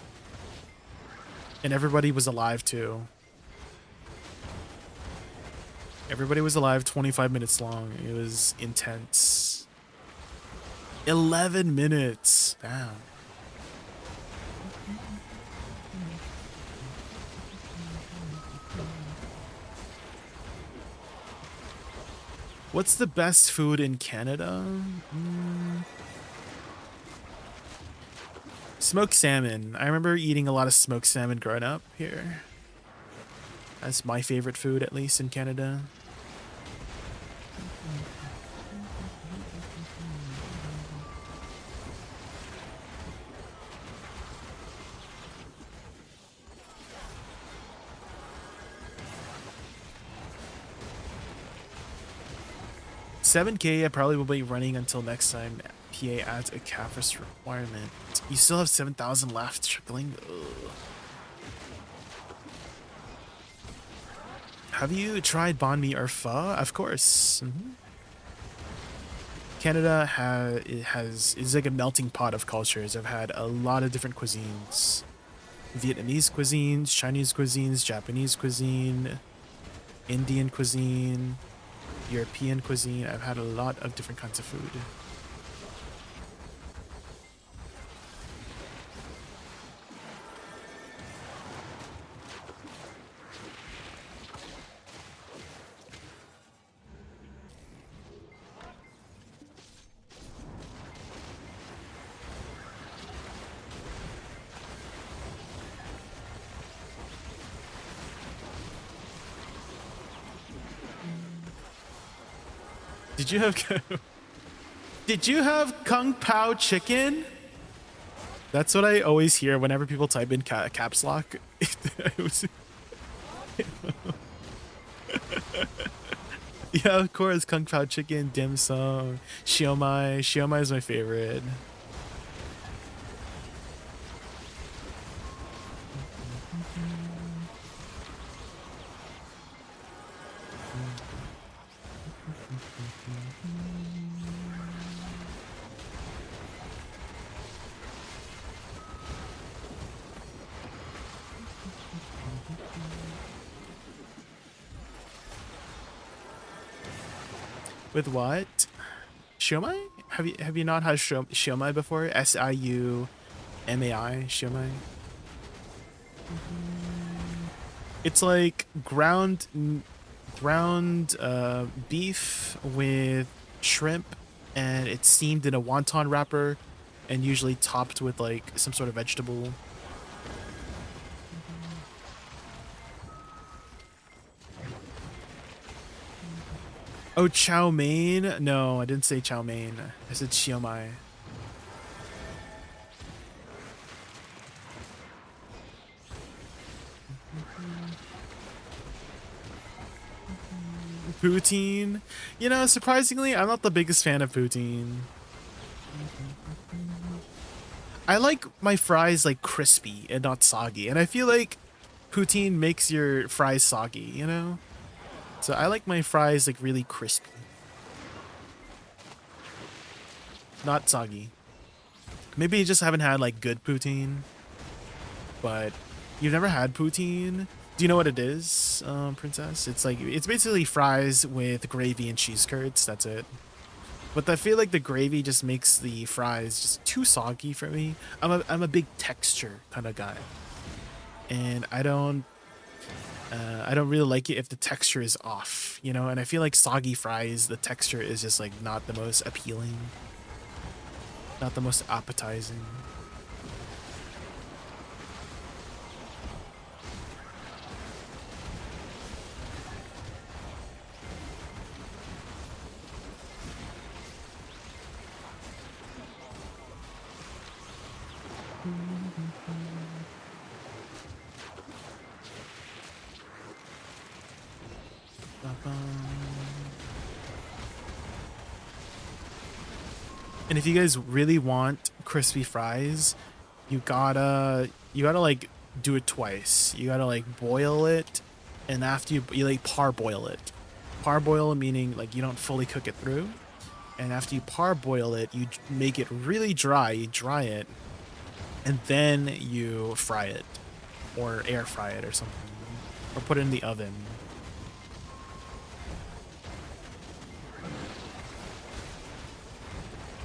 And everybody was alive too. Everybody was alive, 25 minutes long. It was intense. 11 minutes. Damn. What's the best food in Canada? Smoked salmon. I remember eating a lot of smoked salmon growing up here. That's my favorite food, at least in Canada. 7K, I probably will be running until next time PA adds a CAFRIS requirement. You still have 7,000 left, trickling. Ugh. Have you tried banh mi or pho? Of course. Canada is like a melting pot of cultures. I've had a lot of different cuisines. Vietnamese cuisines, Chinese cuisines, Japanese cuisine, Indian cuisine, European cuisine. I've had a lot of different kinds of food. Did you have Kung Pao chicken? That's what I always hear whenever people type in caps lock. Yeah, of course, Kung Pao chicken, dim sum, siomai. Siomai is my favorite. With what? Siomai? Have you not had siomai before? Siumai, siomai. It's like ground beef with shrimp, and it's steamed in a wonton wrapper, and usually topped with like some sort of vegetable. Oh, chow mein? No, I didn't say chow mein. I said siomai. Poutine? You know, surprisingly, I'm not the biggest fan of poutine. I like my fries like crispy and not soggy, and I feel like poutine makes your fries soggy, you know? So I like my fries like really crispy. Not soggy. Maybe you just haven't had like good poutine. But you've never had poutine? Do you know what it is, Princess? It's like, it's basically fries with gravy and cheese curds. That's it. But I feel like the gravy just makes the fries just too soggy for me. I'm a big texture kind of guy, and I don't really like it if the texture is off, you know. And I feel like soggy fries, the texture is just like not the most appealing, not the most appetizing. And if you guys really want crispy fries, you gotta like do it twice. You gotta like boil it, and after you like parboil it. Parboil meaning like you don't fully cook it through, and after you parboil it, you make it really dry. You dry it, and then you fry it, or air fry it or something, or put it in the oven.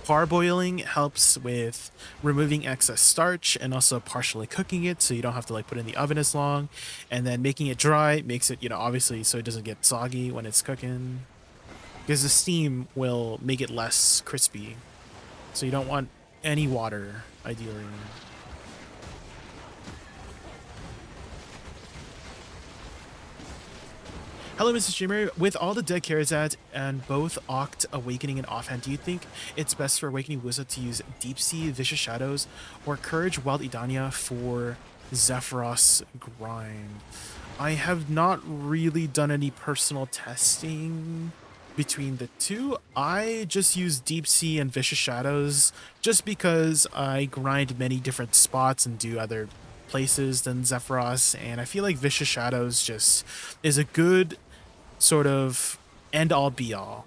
Parboiling helps with removing excess starch and also partially cooking it, so you don't have to like put it in the oven as long. And then making it dry makes it, you know, obviously so it doesn't get soggy when it's cooking, because the steam will make it less crispy. So you don't want any water, ideally. Hello, Mr. Streamer. With all the dead Karazat and both Oct Awakening and Offhand, do you think it's best for Awakening Woosa to use Deep Sea, Vicious Shadows, or Courage, Wild Idania for Zephyros Grind? I have not really done any personal testing between the two. I just use Deep Sea and Vicious Shadows just because I grind many different spots and do other places than Zephyros, and I feel like Vicious Shadows just is a good sort of end all be all,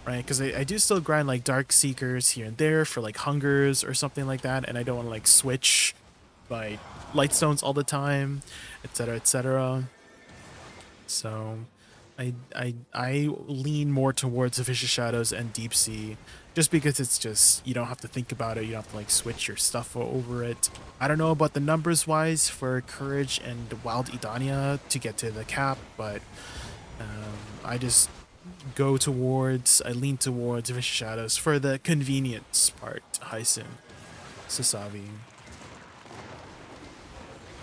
right? Because I do still grind like Dark Seekers here and there for like Hungers or something like that, and I don't want to like switch by Lightstones all the time, etc., etc. So I lean more towards the Vicious Shadows and Deep Sea, just because it's just, you don't have to think about it, you don't have to like switch your stuff over it. I don't know about the numbers wise for Courage and Wild Idania to get to the cap, but I just I lean towards Vicious Shadows for the convenience part. Hyson, Sasavi.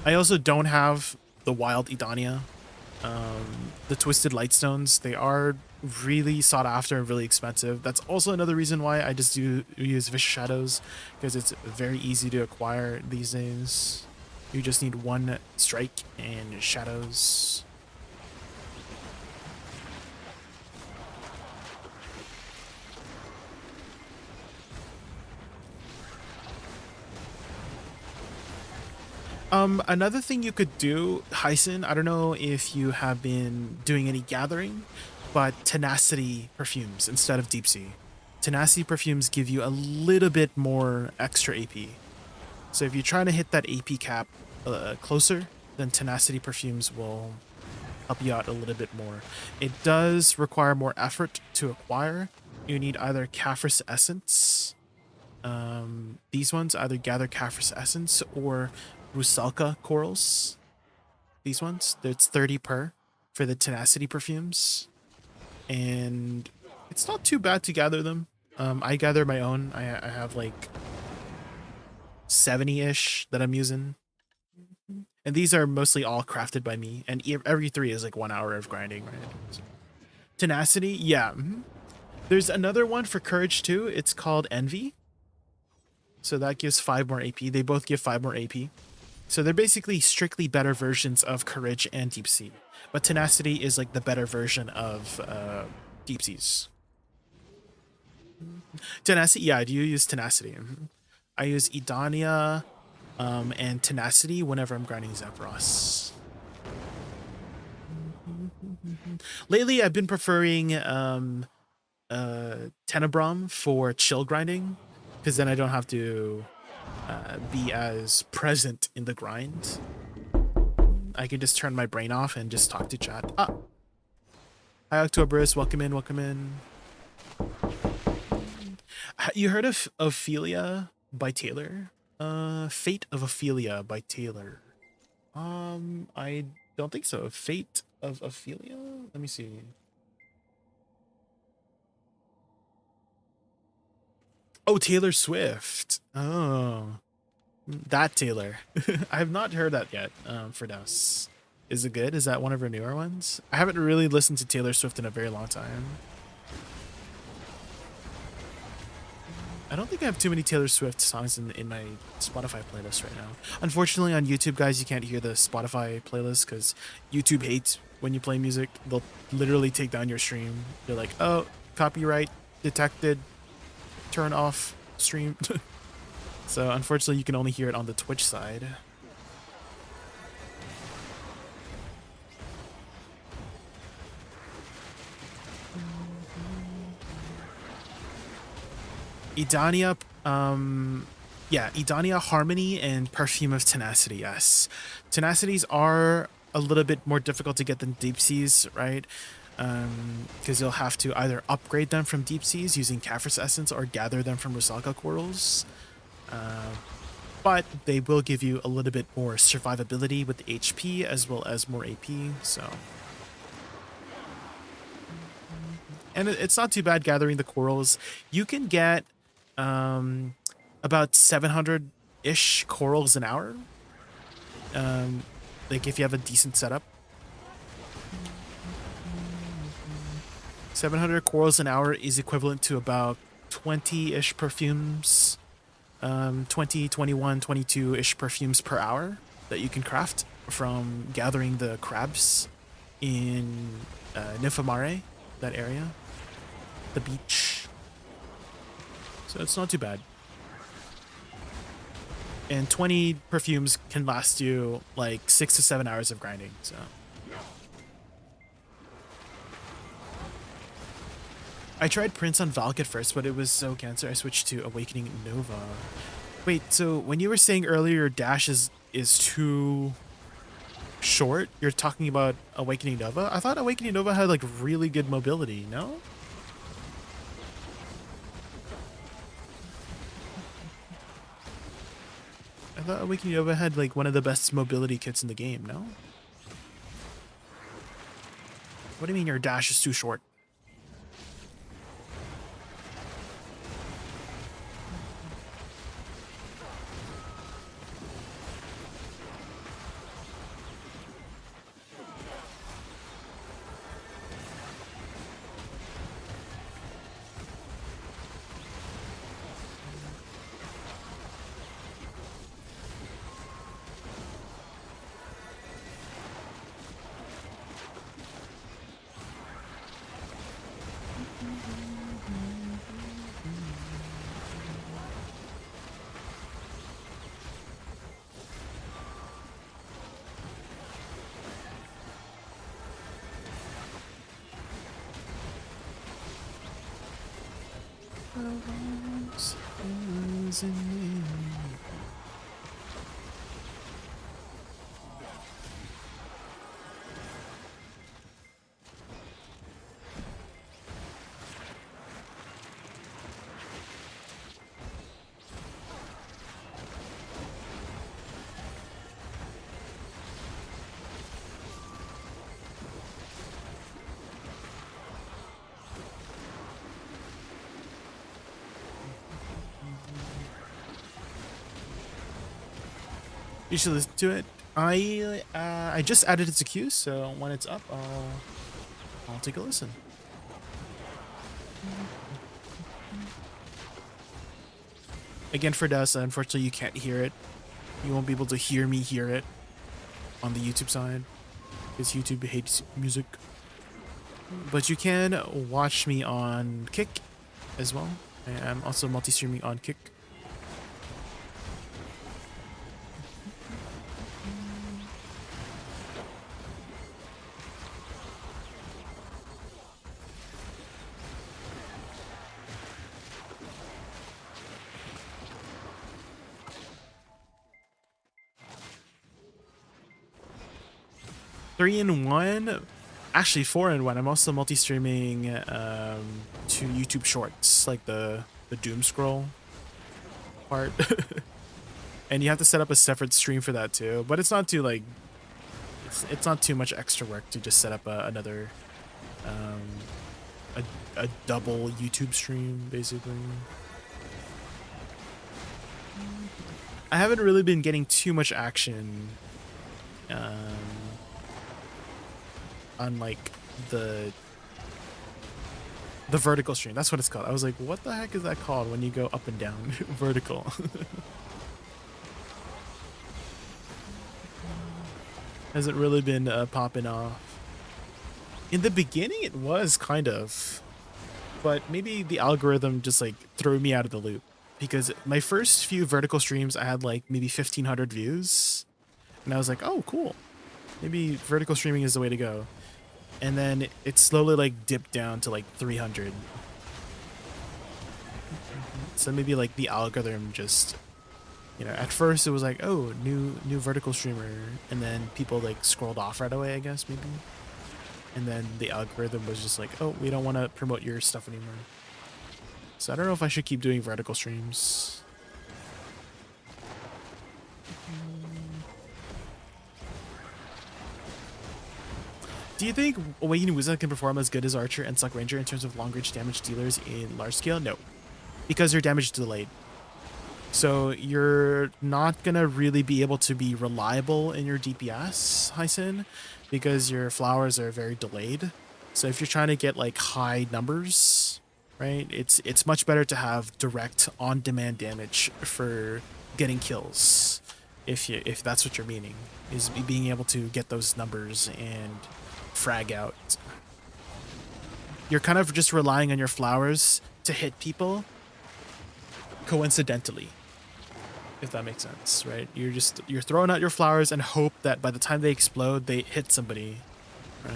I also don't have the Wild Idania. The Twisted Lightstones, they are really sought after and really expensive. That's also another reason why I just do use Vicious Shadows, because it's very easy to acquire these days. You just need one strike and Shadows. Another thing you could do, Hyson, I don't know if you have been doing any gathering, but Tenacity perfumes instead of Deep Sea. Tenacity perfumes give you a little bit more extra AP. So if you're trying to hit that AP cap closer, then Tenacity perfumes will help you out a little bit more. It does require more effort to acquire. You need either Caphras Essence, these ones, either gather Caphras Essence or Rusalka corals. These ones, it's 30 per for the Tenacity perfumes, and it's not too bad to gather them. I gather my own. I have like 70-ish that I'm using, and these are mostly all crafted by me, and every 3 is like 1 hour of grinding, right? So, Tenacity, yeah. There's another one for Courage too. It's called Envy, so that gives 5 more AP. They both give 5 more AP. So they're basically strictly better versions of Courage and Deep Sea. But Tenacity is like the better version of Deep Seas. Tenacity, yeah, I do use Tenacity. I use Idania and Tenacity whenever I'm grinding Zephyros. Lately, I've been preferring Tenebrum for chill grinding, because then I don't have to be as present in the grind. I can just turn my brain off and just talk to chat. Ah, hi Octoberus, welcome in, welcome in. You heard of Ophelia by Taylor? Fate of Ophelia by Taylor. I don't think so. Fate of Ophelia? Let me see. Oh, Taylor Swift. Oh, that Taylor. I have not heard that yet. For us, is it good? Is that one of her newer ones? I haven't really listened to Taylor Swift in a very long time. I don't think I have too many Taylor Swift songs in my Spotify playlist right now. Unfortunately, on YouTube, guys, you can't hear the Spotify playlist because YouTube hates when you play music. They'll literally take down your stream. They're like, oh, copyright detected. Turn off stream. So unfortunately, you can only hear it on the Twitch side. Edania, yeah, Edania, Harmony, and Perfume of Tenacity, yes. Tenacities are a little bit more difficult to get than Deep Seas, right? Because you'll have to either upgrade them from Deep Seas using Caphras Essence or gather them from Rusalka Corals. But they will give you a little bit more survivability with the HP as well as more AP, so... And it's not too bad gathering the corals. You can get about 700-ish corals an hour. Like if you have a decent setup. 700 corals an hour is equivalent to about 20-ish perfumes. 20, 21, 22-ish perfumes per hour that you can craft from gathering the crabs in Nymphomare, that area. The beach. So it's not too bad. And 20 perfumes can last you like 6 to 7 hours of grinding, so. I tried Prince on Valk at first, but it was so cancer I switched to Awakening Nova. Wait, so when you were saying earlier your dash is too short, you're talking about Awakening Nova? I thought Awakening Nova had like really good mobility, no? I thought Awakening Nova had like one of the best mobility kits in the game, no? What do you mean your dash is too short? You should listen to it. I just added it to queue, so when it's up, I'll take a listen. Again, for Dosa, unfortunately you can't hear it. You won't be able to hear me hear it on the YouTube side because YouTube hates music. But you can watch me on Kick as well. I am also multi-streaming on Kick. 3-in-1, actually 4-in-1. I'm also multi-streaming to YouTube Shorts, like the doom scroll part. And you have to set up a separate stream for that too, but it's not too like it's not too much extra work to just set up another a double YouTube stream basically. I haven't really been getting too much action on like the vertical stream. That's what it's called. I was like, what the heck is that called when you go up and down? Vertical. Hasn't really been popping off. In the beginning it was kind of, but maybe the algorithm just like threw me out of the loop, because my first few vertical streams I had like maybe 1,500 views, and I was like, oh cool, maybe vertical streaming is the way to go. And then it slowly like dipped down to like 300. So maybe like the algorithm just, you know, at first it was like, oh, new vertical streamer, and then people like scrolled off right away, I guess, maybe. And then the algorithm was just like, oh, we don't want to promote your stuff anymore. So I don't know if I should keep doing vertical streams. Do you think Woosa can perform as good as Archer and Suck Ranger in terms of long-range damage dealers in large scale? No, because your damage is delayed. So you're not gonna really be able to be reliable in your DPS, Hyson, because your flowers are very delayed. So if you're trying to get like high numbers, right, it's much better to have direct on-demand damage for getting kills. If that's what you're meaning, is being able to get those numbers and frag out. You're kind of just relying on your flowers to hit people coincidentally, if that makes sense, right? You're throwing out your flowers and hope that by the time they explode, they hit somebody, right?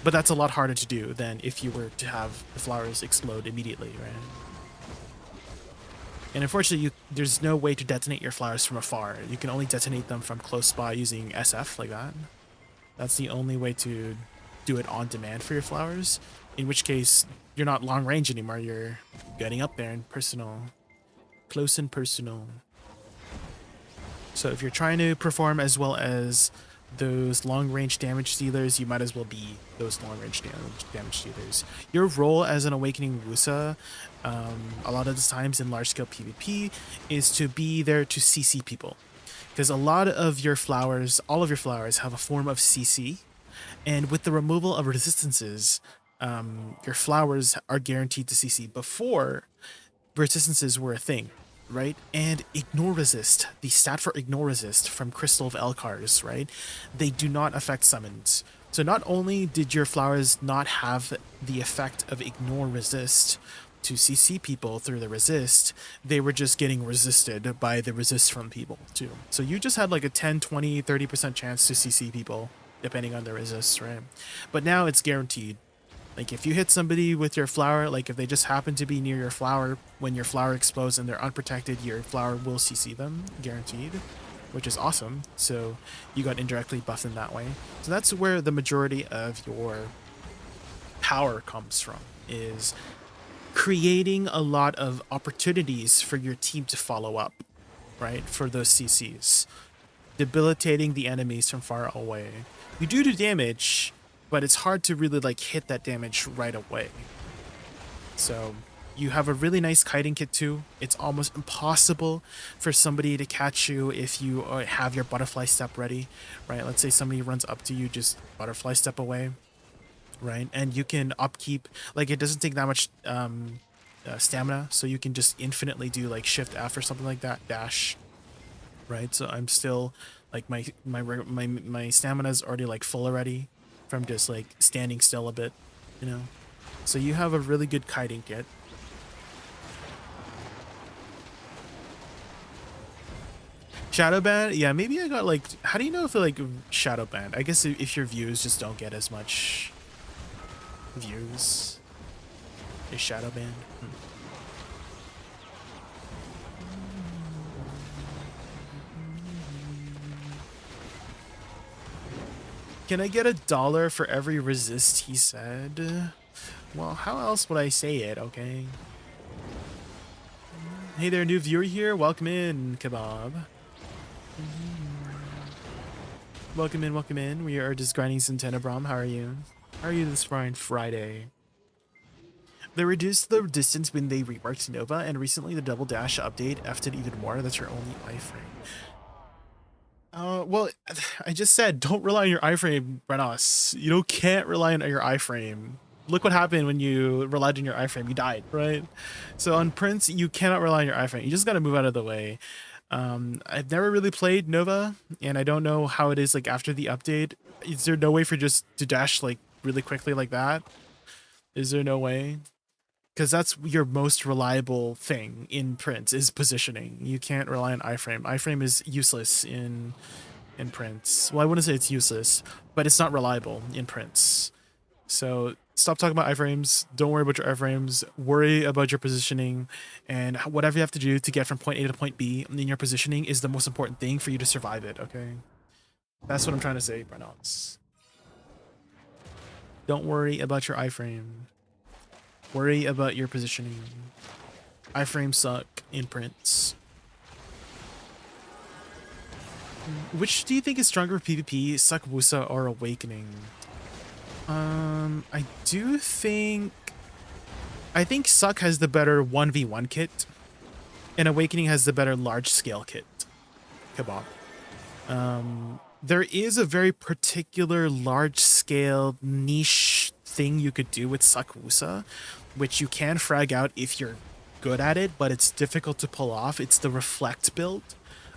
But that's a lot harder to do than if you were to have the flowers explode immediately, right? And unfortunately, there's no way to detonate your flowers from afar. You can only detonate them from close by using SF like that. That's the only way to do it on demand for your flowers, in which case you're not long range anymore. You're getting up there and personal, close and personal. So if you're trying to perform as well as those long-range damage dealers, you might as well be those long-range damage dealers. Your role as an Awakening Woosa, a lot of the times in large-scale PvP, is to be there to CC people. Because a lot of your flowers, all of your flowers, have a form of CC. And with the removal of resistances, your flowers are guaranteed to CC. Before, resistances were a thing, right? And ignore resist, the stat for ignore resist from Crystal of Elcars, right? They do not affect summons. So not only did your flowers not have the effect of ignore resist to CC people through the resist, they were just getting resisted by the resist from people too. So you just had like a 10, 20, 30% chance to CC people depending on the resist, right? But now it's guaranteed. Like if you hit somebody with your flower, like if they just happen to be near your flower when your flower explodes and they're unprotected, your flower will CC them, guaranteed, which is awesome. So you got indirectly buffed in that way. So that's where the majority of your power comes from, is creating a lot of opportunities for your team to follow up, right? For those CCs, debilitating the enemies from far away. You do damage, but it's hard to really like hit that damage right away. So you have a really nice kiting kit too. It's almost impossible for somebody to catch you if you have your butterfly step ready, right? Let's say somebody runs up to you, just butterfly step away, right? And you can upkeep, like it doesn't take that much stamina, so you can just infinitely do like shift F or something like that, dash, right? So I'm still like my stamina is already like full already from just like standing still a bit, you know? So you have a really good kiting kit. Shadow ban? Yeah, maybe I got like, how do you know if like shadow banned? I guess if your views just don't get as much views. Is shadow banned? Can I get $1 for every resist, he said. Well, how else would I say it, okay? Hey there, new viewer here. Welcome in, Kebab. Welcome in, welcome in. We are just grinding some Tenebrom. How are you? How are you this fine Friday? They reduced the distance when they reworked Nova, and recently the Double Dash update effed it even more. That's your only iframe. Well, I just said don't rely on your iframe, Renos. You can't rely on your iframe. Look what happened when you relied on your iframe. You died, right? So on Prince, you cannot rely on your iframe. You just got to move out of the way. I've never really played Nova, and I don't know how it is like after the update. Is there no way for just to dash like really quickly like that? Is there no way? Because that's your most reliable thing in Prince is positioning. You can't rely on iframe. Iframe is useless in Prince. Well, I wouldn't say it's useless, but it's not reliable in Prince. So stop talking about iframes. Don't worry about your iframes. Worry about your positioning, and whatever you have to do to get from point A to point B in your positioning is the most important thing for you to survive it. Okay, that's what I'm trying to say, Brennons. Don't worry about your iframe. Worry about your positioning. Iframes suck in Prince. Which do you think is stronger PvP, Suck Woosa or Awakening? I think Suck has the better 1v1 kit, and Awakening has the better large scale kit. Kebab. There is a very particular large scale niche thing you could do with Suck Woosa, which you can frag out if you're good at it, but it's difficult to pull off. It's the Reflect build.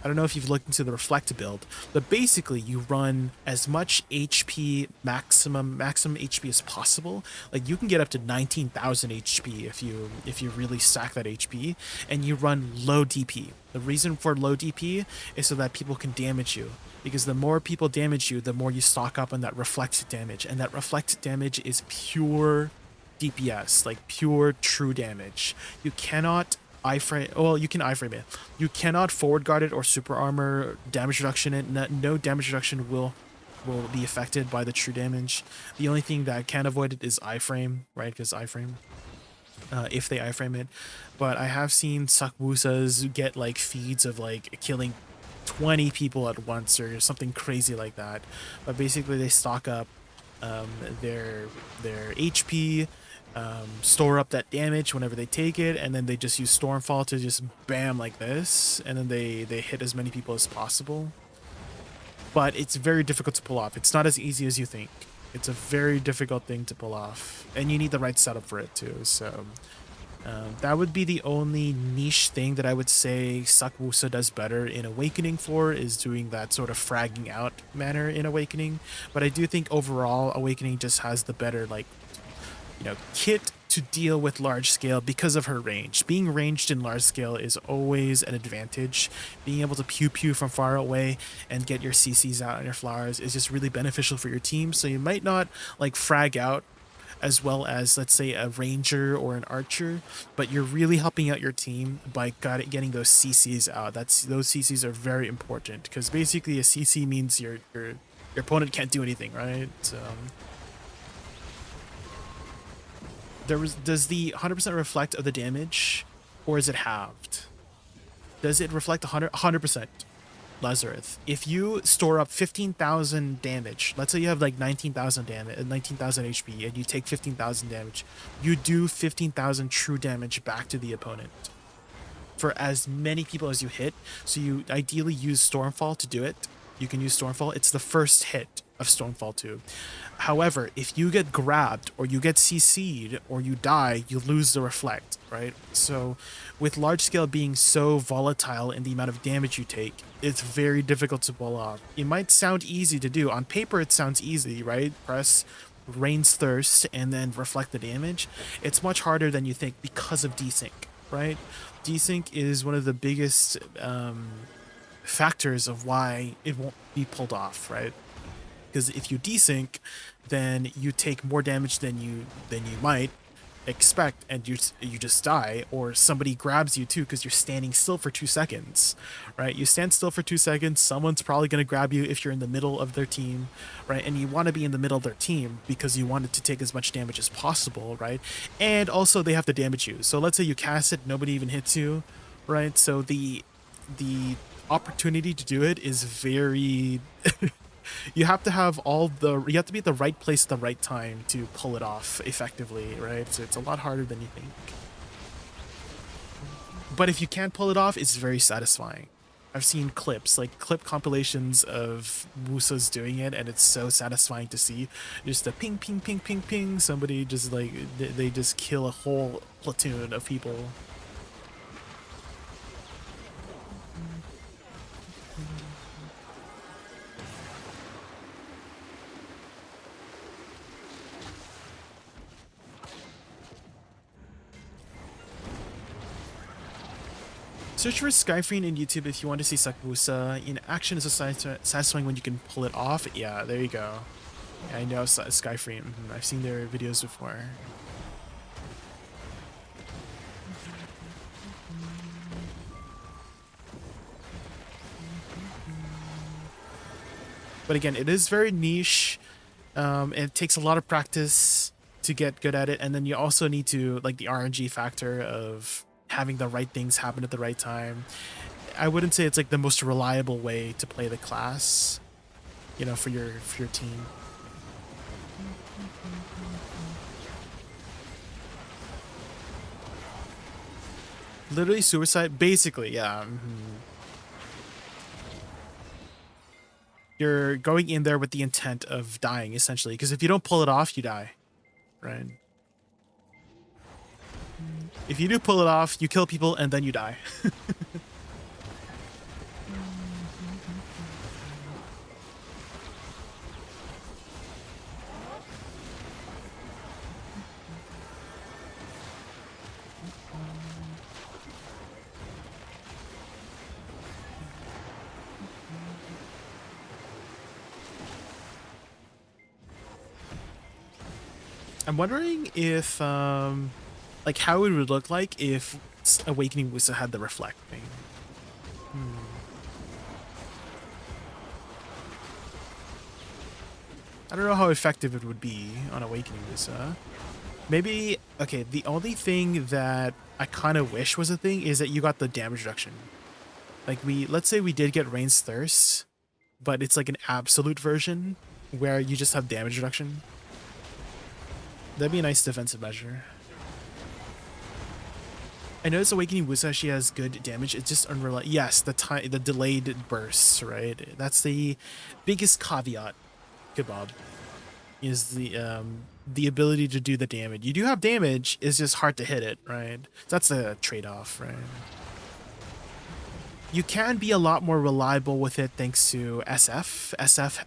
I don't know if you've looked into the Reflect build, but basically you run as much HP, maximum HP as possible. Like you can get up to 19,000 HP if you really stack that HP, and you run low DP. The reason for low DP is so that people can damage you, because the more people damage you, the more you stock up on that Reflect damage, and that Reflect damage is pure DPS, like pure true damage. You cannot iframe, well, you can iframe it. You cannot forward guard it or super armor damage reduction it. No damage reduction will be affected by the true damage. The only thing that can avoid it is iframe, right? Because iframe, if they iframe it. But I have seen Suck Woosas get like feeds of like killing 20 people at once or something crazy like that. But basically they stock up their HP, store up that damage whenever they take it, and then they just use Stormfall to just bam like this, and then they hit as many people as possible. But it's very difficult to pull off. It's not as easy as you think. It's a very difficult thing to pull off, and you need the right setup for it too. So that would be the only niche thing that I would say Suck Woosa does better in Awakening for, is doing that sort of fragging out manner in Awakening. But I do think overall Awakening just has the better, like, kit to deal with large scale because of her range. Being ranged in large scale is always an advantage. Being able to pew pew from far away and get your CCs out on your flowers is just really beneficial for your team. So you might not like frag out as well as, let's say, a ranger or an archer, but you're really helping out your team by getting those CCs out. Those CCs are very important, because basically a CC means your opponent can't do anything, right? Does the 100% reflect of the damage, or is it halved? Does it reflect 100%? Lazarus, if you store up 15,000 damage, let's say you have like 19,000 damage, 19,000 HP, and you take 15,000 damage, you do 15,000 true damage back to the opponent for as many people as you hit. So you ideally use Stormfall to do it. You can use Stormfall. It's the first hit of Stormfall 2. However, if you get grabbed or you get CC'd or you die, you lose the Reflect, right? So with large scale being so volatile in the amount of damage you take, it's very difficult to pull off. It might sound easy to do. On paper, it sounds easy, right? Press Rain's Thirst and then reflect the damage. It's much harder than you think because of desync, right? Desync is one of the biggest factors of why it won't be pulled off, right? Because if you desync, then you take more damage than you might, expect, and you just die, or somebody grabs you too because you're standing still for 2 seconds, right? You stand still for 2 seconds, someone's probably going to grab you if you're in the middle of their team, right? And you want to be in the middle of their team because you want it to take as much damage as possible, right? And also they have to damage you. So let's say you cast it, nobody even hits you, right? So the opportunity to do it is very you have to have you have to be at the right place at the right time to pull it off effectively, right? So it's a lot harder than you think. But if you can pull it off, it's very satisfying. I've seen clips, like clip compilations of Woosas doing it, and it's so satisfying to see. Just a ping, ping, ping, ping, ping. Somebody just like, they just kill a whole platoon of people. Search for Skyfree in YouTube if you want to see Woosa in action. Is satisfying when you can pull it off. Yeah, there you go. Yeah, I know Skyfree. I've seen their videos before. But again, it is very niche. It takes a lot of practice to get good at it, and then you also need to, like, the RNG factor of having the right things happen at the right time. I wouldn't say it's like the most reliable way to play the class, you know, for your team. Literally suicide, basically, yeah. You're going in there with the intent of dying, essentially, because if you don't pull it off, you die, right? If you do pull it off, you kill people and then you die. I'm wondering if, like, how it would look like if Awakening Woosa had the reflect thing. I don't know how effective it would be on Awakening Woosa. Maybe, okay, the only thing that I kind of wish was a thing is that you got the damage reduction. Like, let's say we did get Rain's Thirst, but it's like an absolute version where you just have damage reduction. That'd be a nice defensive measure. I noticed Awakening Woosa, she has good damage. It's just unreliable. Yes, the delayed bursts, right? That's the biggest caveat, Kebab, is the ability to do the damage. You do have damage, it's just hard to hit it, right? That's the trade-off, right? You can be a lot more reliable with it thanks to SF. SF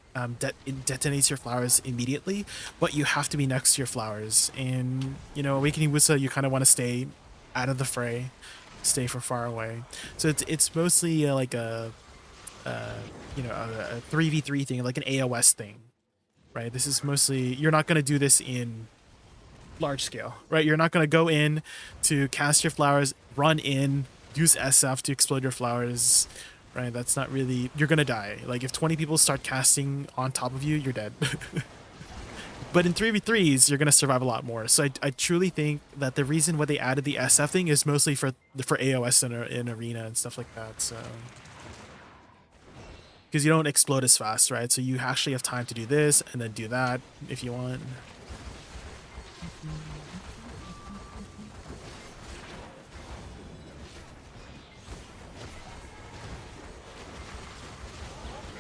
it detonates your flowers immediately, but you have to be next to your flowers. And, you know, Awakening Woosa, you kind of want to stay out of the fray, stay from far away. So it's mostly like a 3v3 thing, like an AOS thing, right? This is mostly, you're not going to do this in large scale, right? You're not going to go in to cast your flowers, run in, use SF to explode your flowers, right? That's not really, you're gonna die. Like, if 20 people start casting on top of you, you're dead. But in 3v3s, you're gonna survive a lot more. So I truly think that the reason why they added the SF thing is mostly for AOS in Arena and stuff like that, so. Because you don't explode as fast, right? So you actually have time to do this and then do that if you want.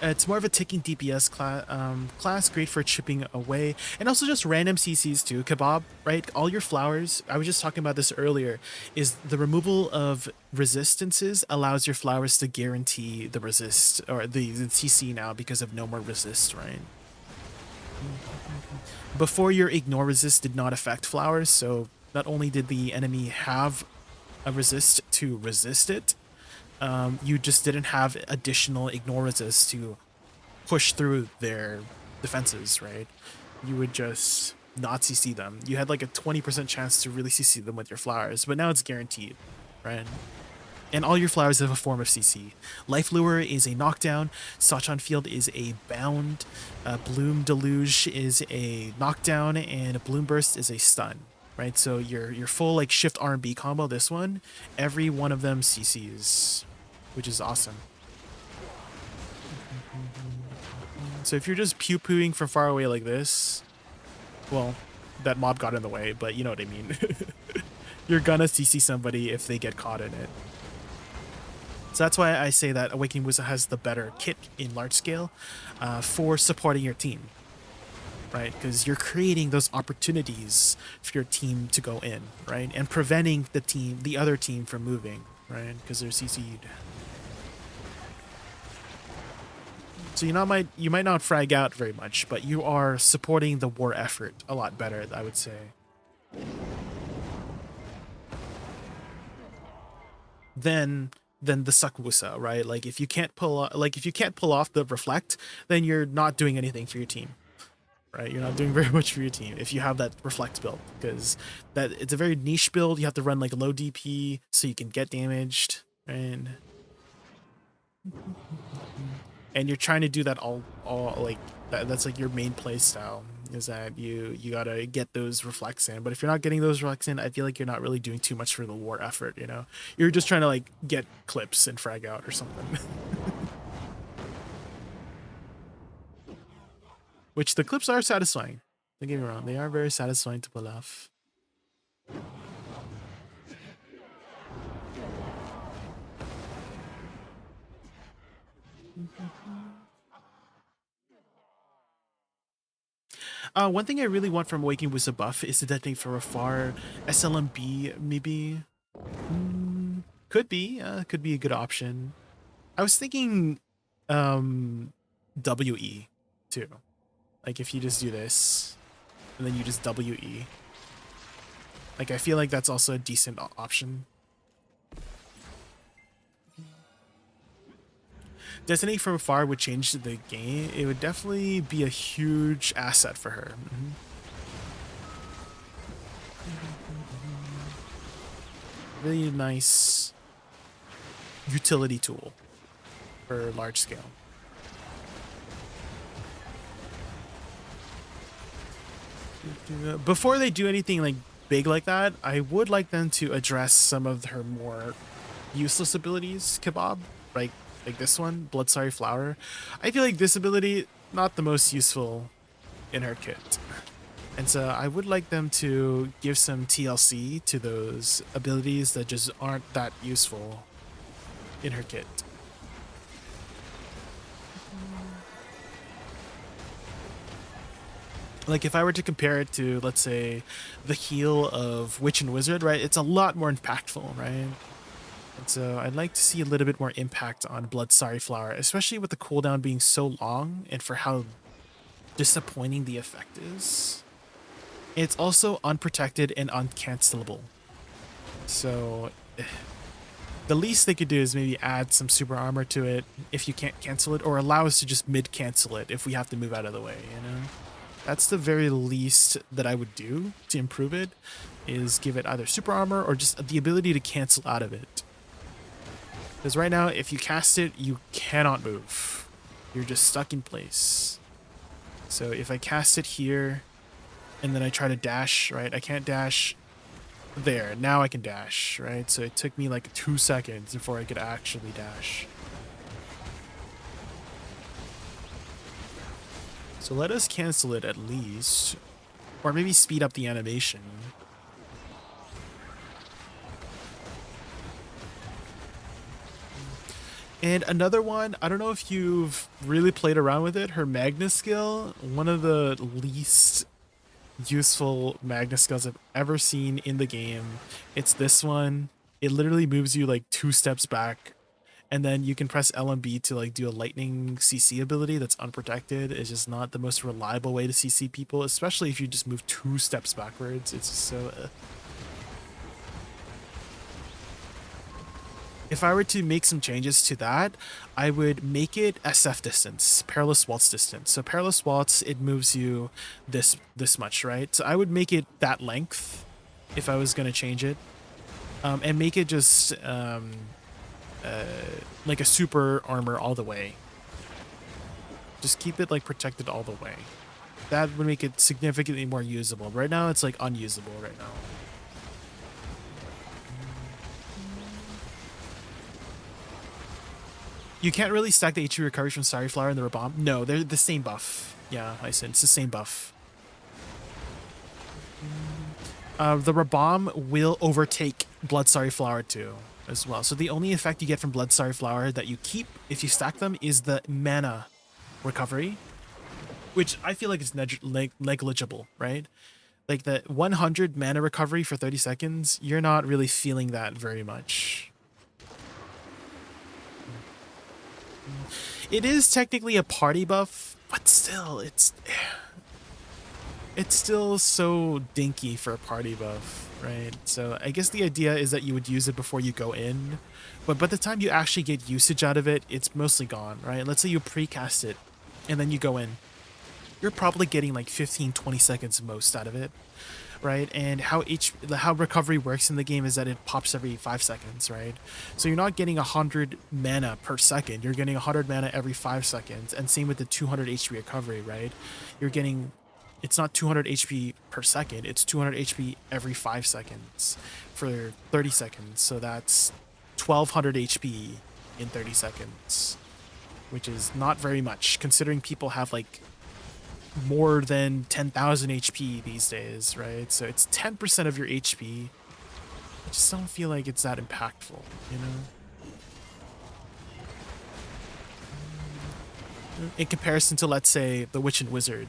It's more of a ticking DPS class, great for chipping away, and also just random CCs too. Kebab, right? All your flowers, I was just talking about this earlier, is the removal of resistances allows your flowers to guarantee the resist, or the CC now because of no more resist, right? Before, your ignore resist did not affect flowers, so not only did the enemy have a resist to resist it, you just didn't have additional ignore resist to push through their defenses, right? You would just not CC them. You had like a 20% chance to really CC them with your flowers, but now it's guaranteed, right? And all your flowers have a form of CC. Life Lure is a knockdown, Sachan Field is a bound, Bloom Deluge is a knockdown, and Bloom Burst is a stun, right? So your full like shift R&B combo, this one, every one of them CCs, which is awesome. So if you're just pew-pooing from far away like this, well, that mob got in the way, but you know what I mean. You're gonna CC somebody if they get caught in it. So that's why I say that Awakening Woosa has the better kit in large scale for supporting your team, right? Because you're creating those opportunities for your team to go in, right? And preventing the other team from moving, right? Because they're CC'd. So you might not frag out very much, but you are supporting the war effort a lot better, I would say. Than the suck Woosa, right? Like if you can't pull off the reflect, then you're not doing anything for your team, right? You're not doing very much for your team if you have that reflect build, because it's a very niche build. You have to run like low DP so you can get damaged, and you're trying to do that all like that's like your main play style, is that you gotta get those reflects in. But if you're not getting those reflects in, I feel like you're not really doing too much for the war effort, you know? You're just trying to like get clips and frag out or something. Which the clips are satisfying. Don't get me wrong, they are very satisfying to pull off. One thing I really want from Awakening Woosa buff is to detonate for a far SLMB, maybe. Could be a good option. I was thinking WE too. Like if you just do this and then you just WE. Like I feel like that's also a decent option. Detonate from afar would change the game. It would definitely be a huge asset for her. Really nice utility tool for large scale. Before they do anything like big like that, I would like them to address some of her more useless abilities, Kebab, like this one, Blood-Sorry Flower. I feel like this ability, not the most useful in her kit. And so I would like them to give some TLC to those abilities that just aren't that useful in her kit. Like if I were to compare it to, let's say, the heal of Witch and Wizard, right? It's a lot more impactful, right? And so I'd like to see a little bit more impact on Blood-Sorry Flower, especially with the cooldown being so long and for how disappointing the effect is. It's also unprotected and uncancelable. So the least they could do is maybe add some super armor to it if you can't cancel it, or allow us to just mid-cancel it if we have to move out of the way, you know? That's the very least that I would do to improve it, is give it either super armor or just the ability to cancel out of it. Because right now, if you cast it, you cannot move. You're just stuck in place. So if I cast it here, and then I try to dash, right? I can't dash there. Now I can dash, right? So it took me like 2 seconds before I could actually dash. So let us cancel it at least. Or maybe speed up the animation. And another one, I don't know if you've really played around with it, her Magna skill, one of the least useful Magna skills I've ever seen in the game. It's this one. It literally moves you like 2 steps back, and then you can press LMB to like do a lightning CC ability that's unprotected. It's just not the most reliable way to CC people, especially if you just move 2 steps backwards. It's just so if I were to make some changes to that, I would make it SF distance, perilous waltz distance. So perilous waltz, it moves you this much, right? So I would make it that length if I was gonna change it, and make it just like a super armor all the way. Just keep it like protected all the way. That would make it significantly more usable. Right now, it's like unusable right now. You can't really stack the HP recovery from Starry Flower and the Rabomb. No, they're the same buff. Yeah, I said it's the same buff. The Rabomb will overtake Blood Starry Flower too, as well. So the only effect you get from Blood Starry Flower that you keep if you stack them is the mana recovery, which I feel like is negligible, right? Like the 100 mana recovery for 30 seconds, you're not really feeling that very much. It is technically a party buff, but still, it's still so dinky for a party buff, right? So I guess the idea is that you would use it before you go in, but by the time you actually get usage out of it, it's mostly gone, right? Let's say you precast it and then you go in. You're probably getting like 15-20 seconds most out of it, right? And how recovery works in the game is that it pops every 5 seconds, right? So you're not getting 100 mana per second. You're getting 100 mana every 5 seconds, and same with the 200 HP recovery, right? You're getting, it's not 200 HP per second, it's 200 HP every 5 seconds for 30 seconds. So that's 1200 HP in 30 seconds, which is not very much considering people have like more than 10,000 HP these days, right? So it's 10% of your HP. I just don't feel like it's that impactful, you know? In comparison to, let's say, the Witch and Wizard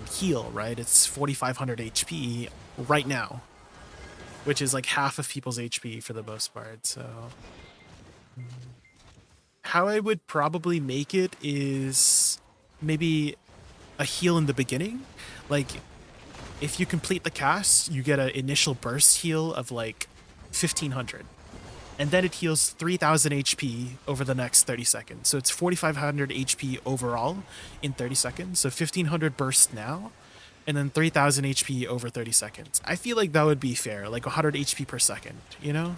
heal, right? It's 4,500 HP right now, which is like half of people's HP for the most part, so... How I would probably make it is maybe a heal in the beginning. Like, if you complete the cast, you get an initial burst heal of like 1,500. And then it heals 3,000 HP over the next 30 seconds. So it's 4,500 HP overall in 30 seconds. So 1,500 burst now, and then 3,000 HP over 30 seconds. I feel like that would be fair, like 100 HP per second, you know?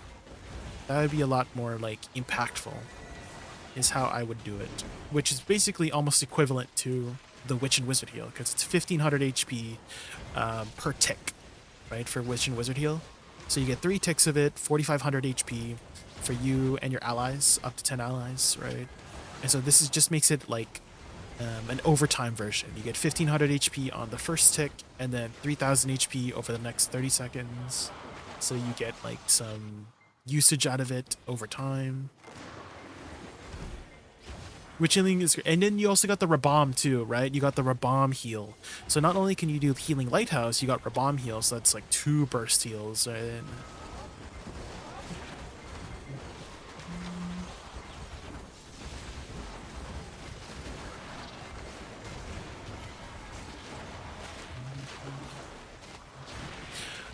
That would be a lot more like impactful, is how I would do it. Which is basically almost equivalent to the Witch and Wizard heal, because it's 1,500 HP per tick, right, for Witch and Wizard heal. So you get 3 ticks of it, 4,500 HP for you and your allies, up to 10 allies, right? And so this is just makes it like an overtime version. You get 1,500 HP on the first tick, and then 3,000 HP over the next 30 seconds. So you get like some usage out of it over time. Which healing is, and then you also got the Rabomb too, right? You got the Rabomb heal. So not only can you do Healing Lighthouse, you got Rabomb heal, so that's like 2 burst heals, right?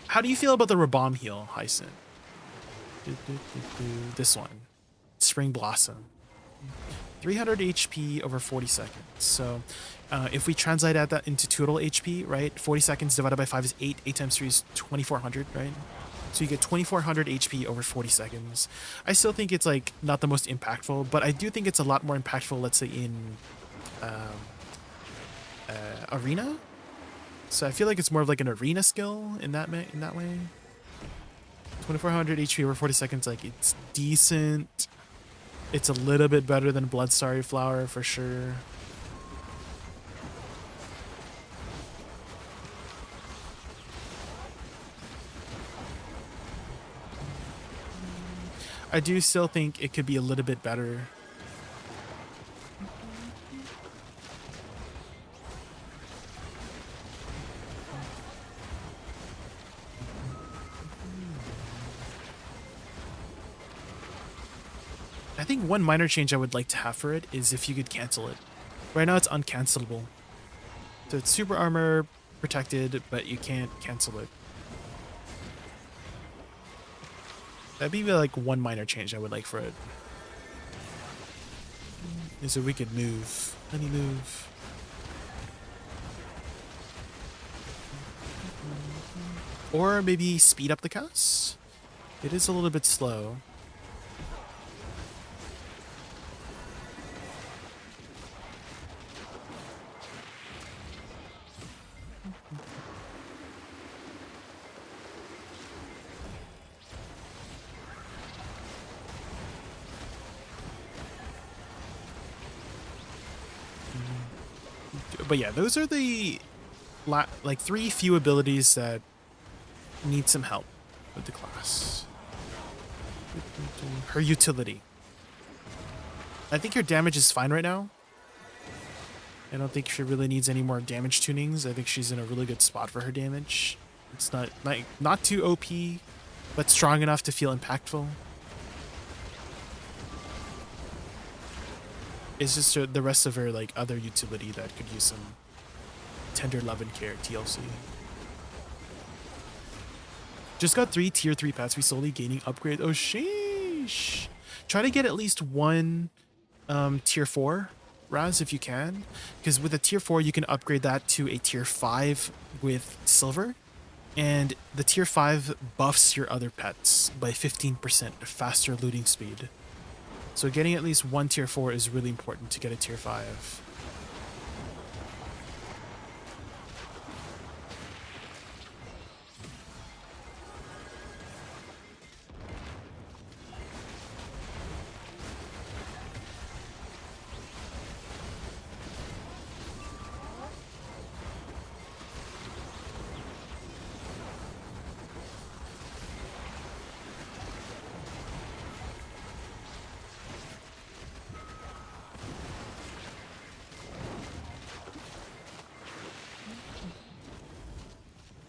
How do you feel about the Rabomb heal, Hyson? This one, Spring Blossom. 300 HP over 40 seconds. So if we translate that into total HP, right? 40 seconds divided by 5 is 8. 8 times 3 is 2,400, right? So you get 2,400 HP over 40 seconds. I still think it's like not the most impactful, but I do think it's a lot more impactful, let's say in Arena. So I feel like it's more of like an Arena skill in that way. 2,400 HP over 40 seconds, like it's decent. It's a little bit better than Blood Starry Flower for sure. I do still think it could be a little bit better. I think one minor change I would like to have for it is if you could cancel it. Right now it's uncancelable. So it's super armor protected, but you can't cancel it. That'd be like one minor change I would like for it. Is a wicked move. Any move. Or maybe speed up the cast? It is a little bit slow. But yeah, those are the like 3 few abilities that need some help with the class. Her utility. I think her damage is fine right now. I don't think she really needs any more damage tunings. I think she's in a really good spot for her damage. It's not too OP, but strong enough to feel impactful. It's just the rest of her like other utility that could use some tender love and care TLC. Just got 3 tier 3 pets recently, gaining upgrade. Oh sheesh. Try to get at least one tier 4 Raz if you can, because with a tier 4 you can upgrade that to a tier 5 with silver, and the tier 5 buffs your other pets by 15% faster looting speed. So getting at least one tier 4 is really important to get a tier 5.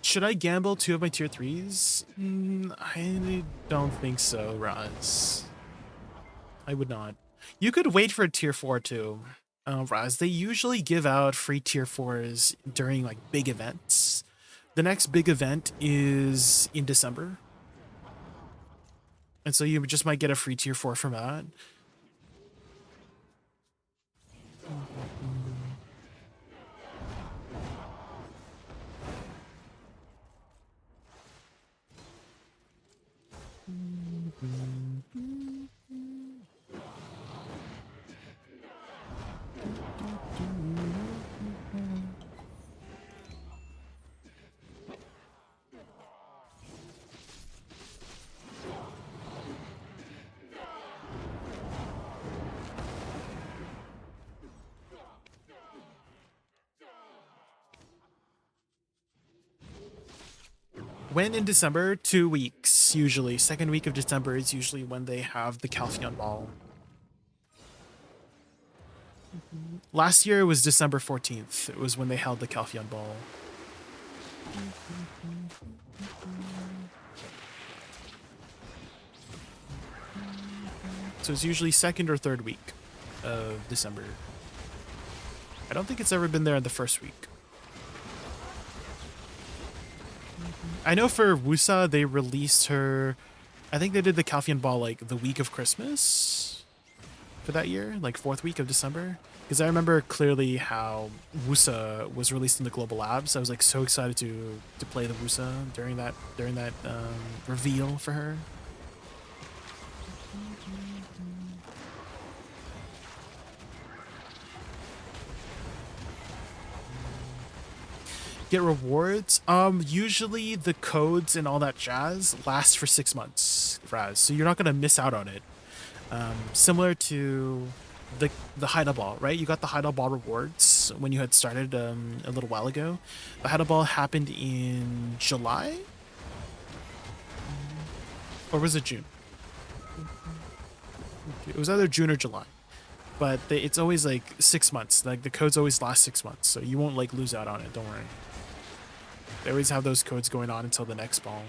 Should I gamble 2 of my tier 3s? I don't think so, Raz. I would not. You could wait for a tier 4 too. Raz, they usually give out free tier 4s during like big events. The next big event is in December. And so you just might get a free tier 4 from that. When in December? 2 weeks, usually. Second week of December is usually when they have the Calpheon Ball. Last year it was December 14th. It was when they held the Calpheon Ball. So it's usually second or third week of December. I don't think it's ever been there in the first week. I know for Woosa, they released her... I think they did the Calpheon Ball like the week of Christmas for that year, like 4th week of December. Because I remember clearly how Woosa was released in the Global Labs. I was like so excited to play the Woosa during that reveal for her. Get rewards. Usually the codes and all that jazz last for 6 months, Raz, so you're not gonna miss out on it. Similar to the Hida Ball, right? You got the Hida Ball rewards when you had started a little while ago. The Hida Ball happened in July, or was it June? It was either June or July, but it's always like 6 months. Like the codes always last 6 months, so you won't like lose out on it. Don't worry. They always have those codes going on until the next ball.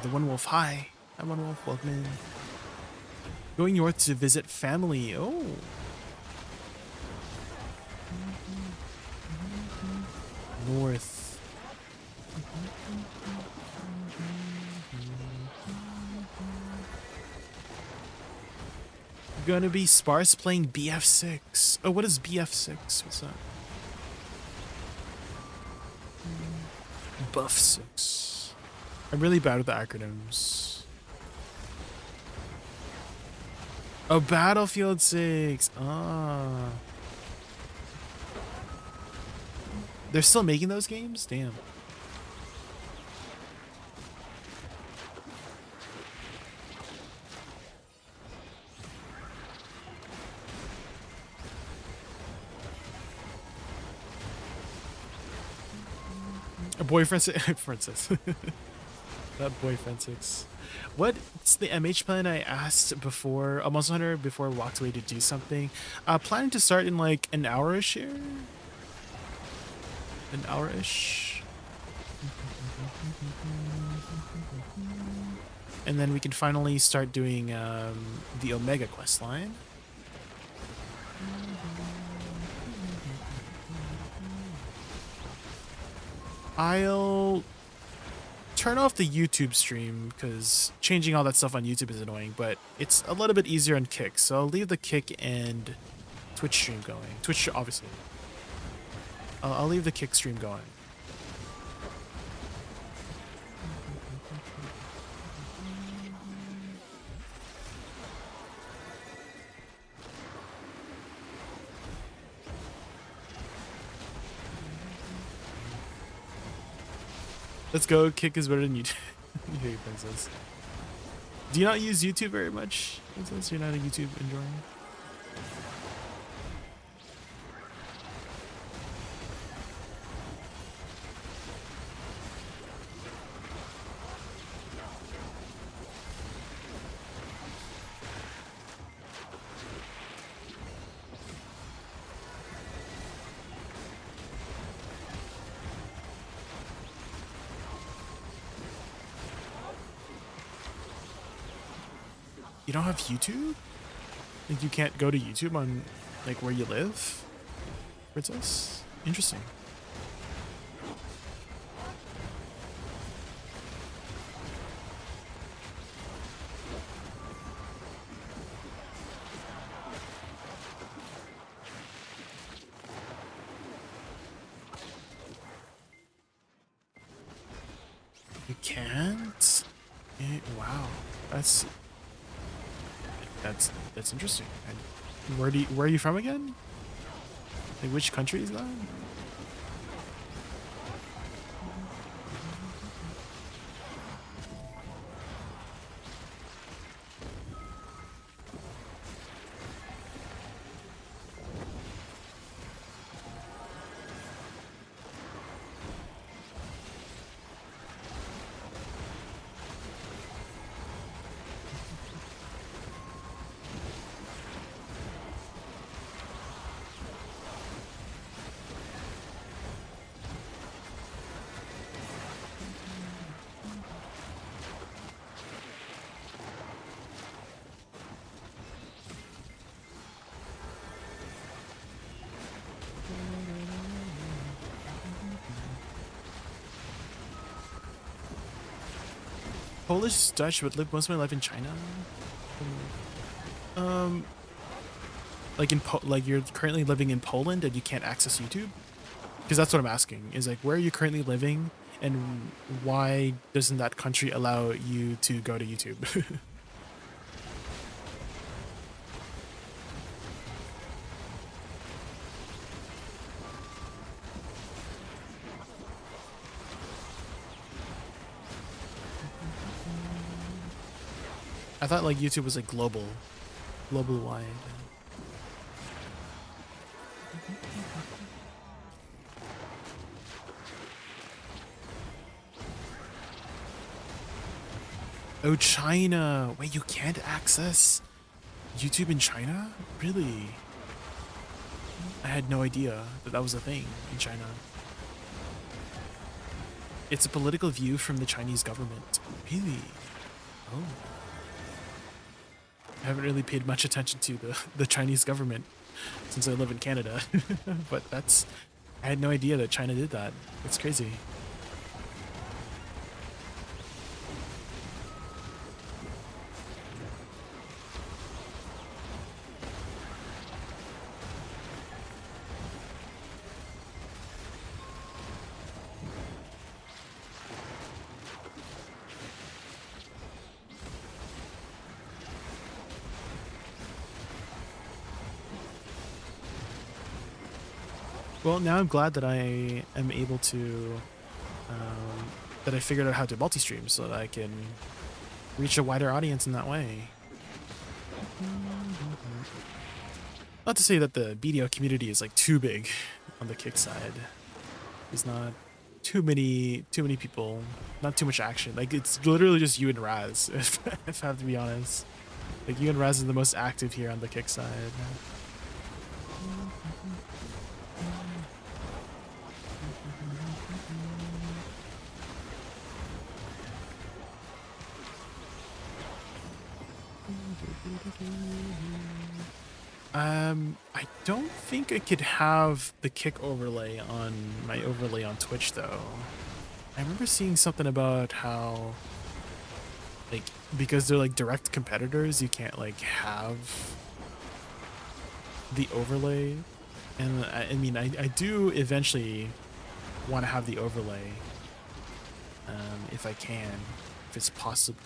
the One Wolf. Hi. Hi, One Wolf. Welcome in. Going north to visit family. Oh. North. Gonna be sparse playing BF6. Oh, what is BF6? What's that? Buff 6. I'm really bad with the acronyms. Oh, Battlefield 6. Ah. They're still making those games? Damn. A boyfriend princess. That boyfriend 6. What's the MH plan I asked before? A Monster Hunter before I walked away to do something. Planning to start in like an hour-ish here. An hour-ish. And then we can finally start doing the Omega quest line. I'll turn off the YouTube stream because changing all that stuff on YouTube is annoying, but it's a little bit easier on Kick. So I'll leave the Kick and Twitch stream going. Twitch, obviously. I'll leave the Kick stream going. Let's go. Kick is better than YouTube. Hey, Princess. Do you not use YouTube very much, Princess? You're not a YouTube enjoyer? You don't have YouTube? Like you can't go to YouTube on like where you live? Princess? Interesting. You can't? Wow. That's interesting. And where are you from again? Like which country is that? Polish, Dutch, but lived most of my life in China. Like you're currently living in Poland and you can't access YouTube? Because that's what I'm asking. Is like where are you currently living and why doesn't that country allow you to go to YouTube? I thought like YouTube was like global wide. Oh, China. Wait, you can't access YouTube in China? Really? I had no idea that that was a thing in China. It's a political view from the Chinese government. Really? Oh. I haven't really paid much attention to the Chinese government since I live in Canada. But that's... I had no idea that China did that. That's crazy. Well, now I'm glad that I am able to, that I figured out how to multi-stream so that I can reach a wider audience in that way. Not to say that the BDO community is like too big on the kick side. There's not too many people, not too much action. Like it's literally just you and Raz, if I have to be honest. Like you and Raz are the most active here on the kick side. I don't think I could have the kick overlay on my overlay on Twitch though. I remember seeing something about how, like, because they're like direct competitors, you can't like have the overlay. And I mean, I do eventually want to have the overlay, if I can, if it's possible,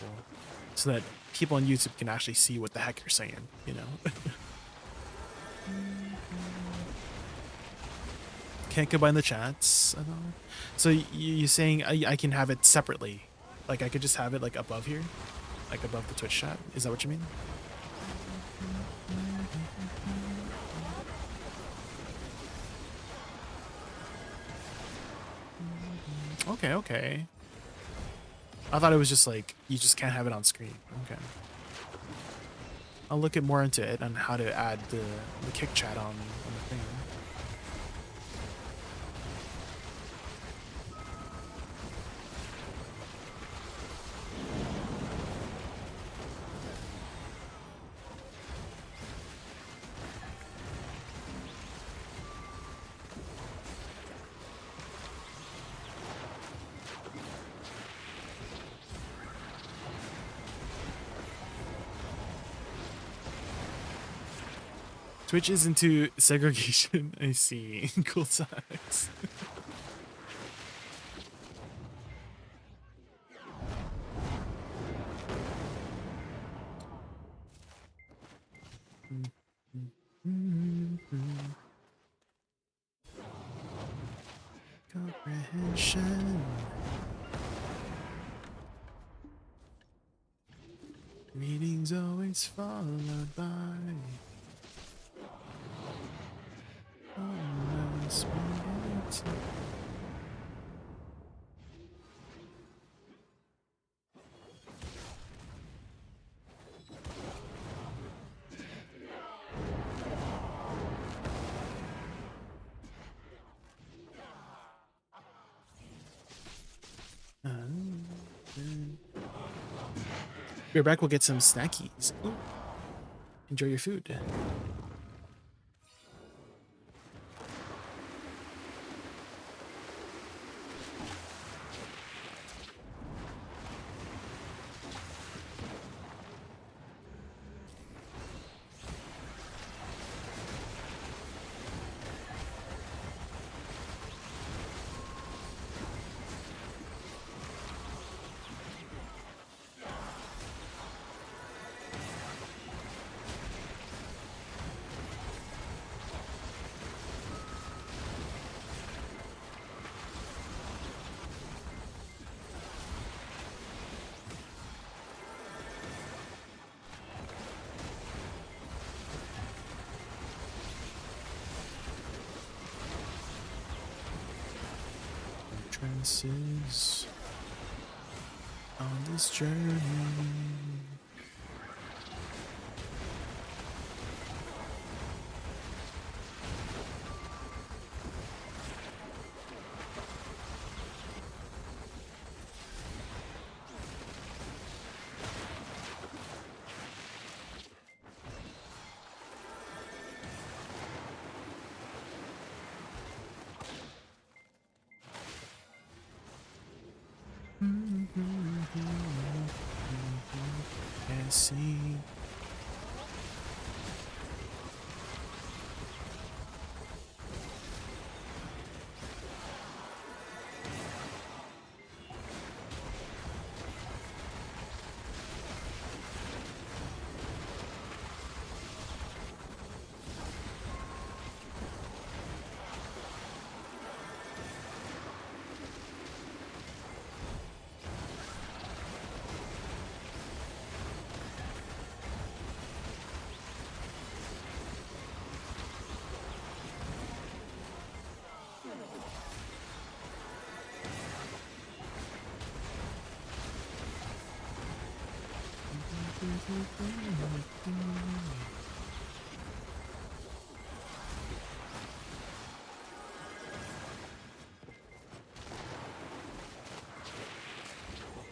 so that people on YouTube can actually see what the heck you're saying, you know? Can't combine the chats at all. So you're saying I can have it separately? Like I could just have it like above here? Like above the Twitch chat? Is that what you mean? Okay, okay. I thought it was just like, you just can't have it on screen. Okay. I'll look at more into it on how to add the kick chat on the thing. Twitch is into segregation. I see. Cool sucks. Comprehension. Reading's always followed by Be right back, we'll get some snackies. Ooh. Enjoy your food. Entrances on this journey. Can't see.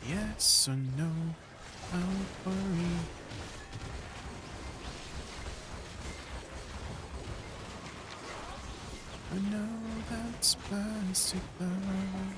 Yes or no, don't worry. I know that's plastic love.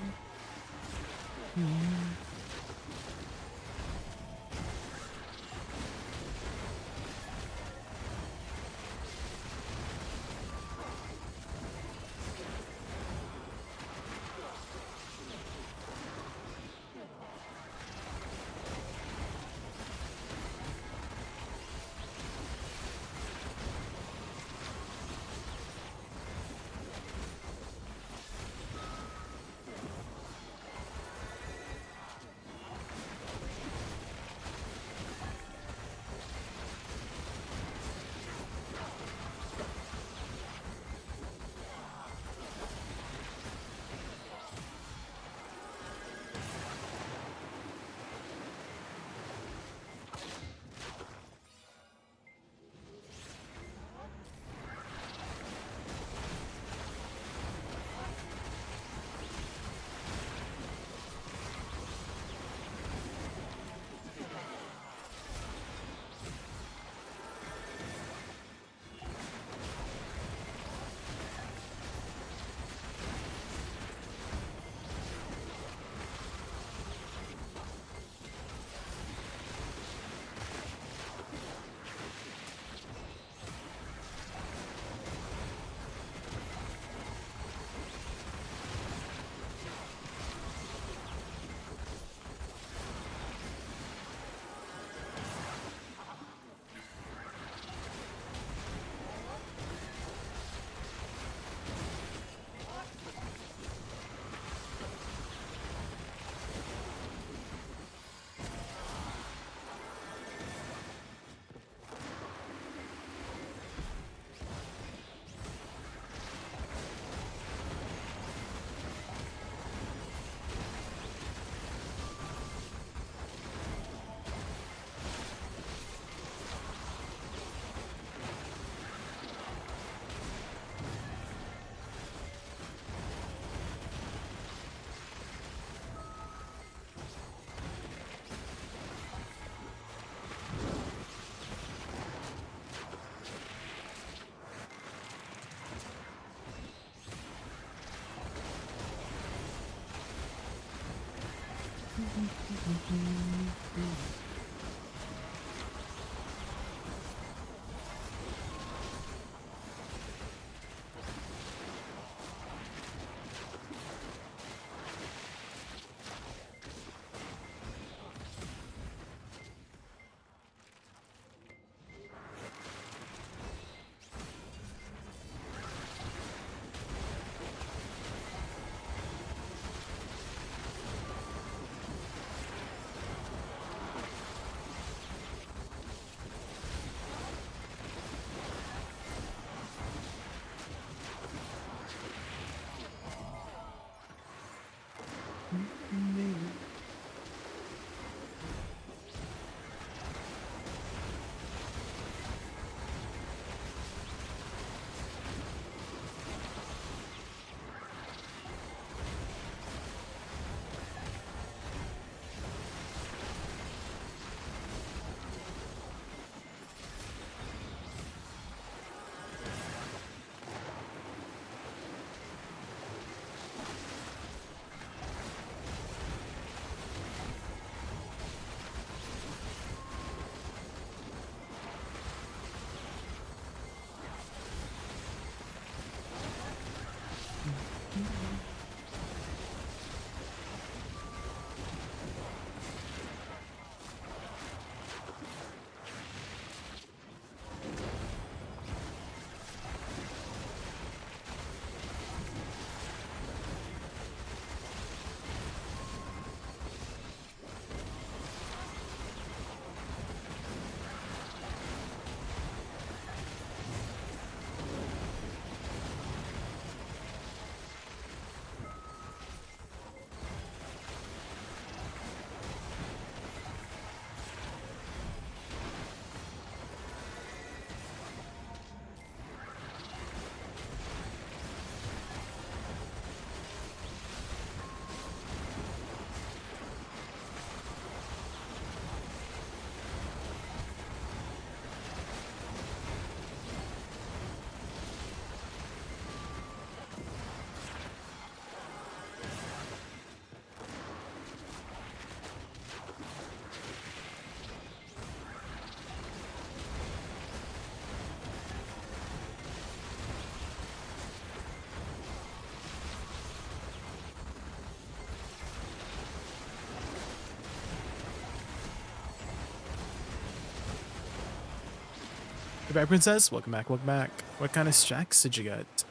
Goodbye, princess. Welcome back, welcome back. What kind of stacks did you get?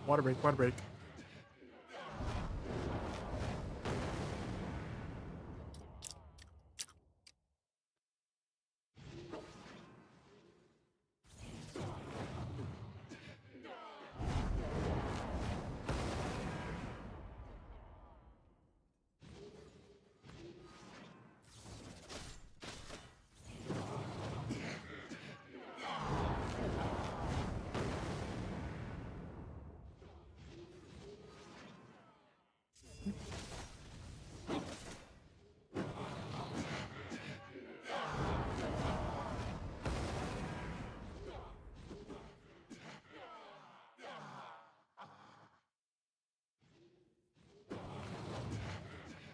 Water break, water break.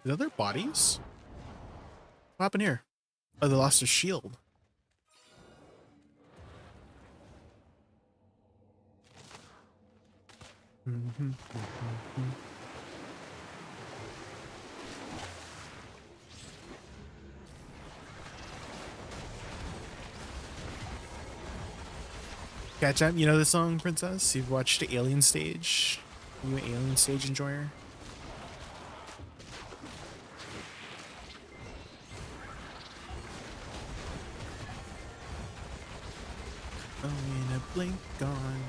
The other bodies? What happened here? Oh, they lost their shield. Catch up, you know the song, Princess? You've watched Alien Stage? Are you an Alien Stage enjoyer? Oh, in a blink gone.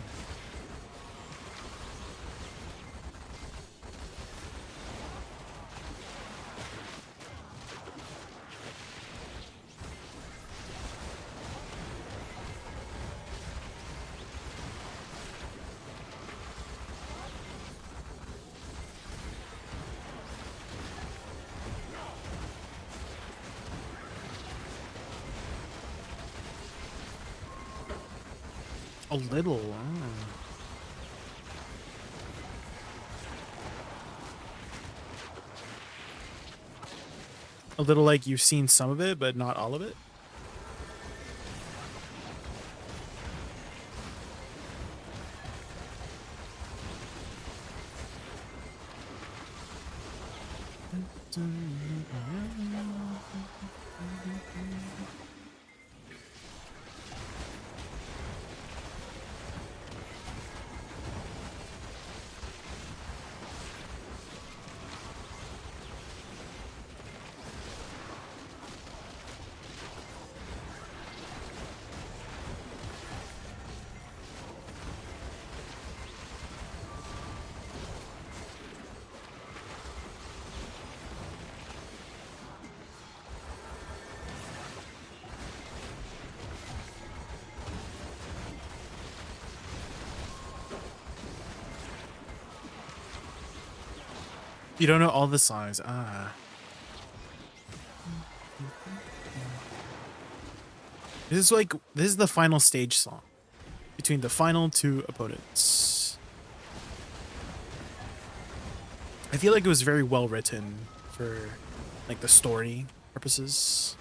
A little. A little like you've seen some of it, but not all of it. You don't know all the songs. Ah. This is the final stage song between the final two opponents. I feel like it was very well written for like the story purposes.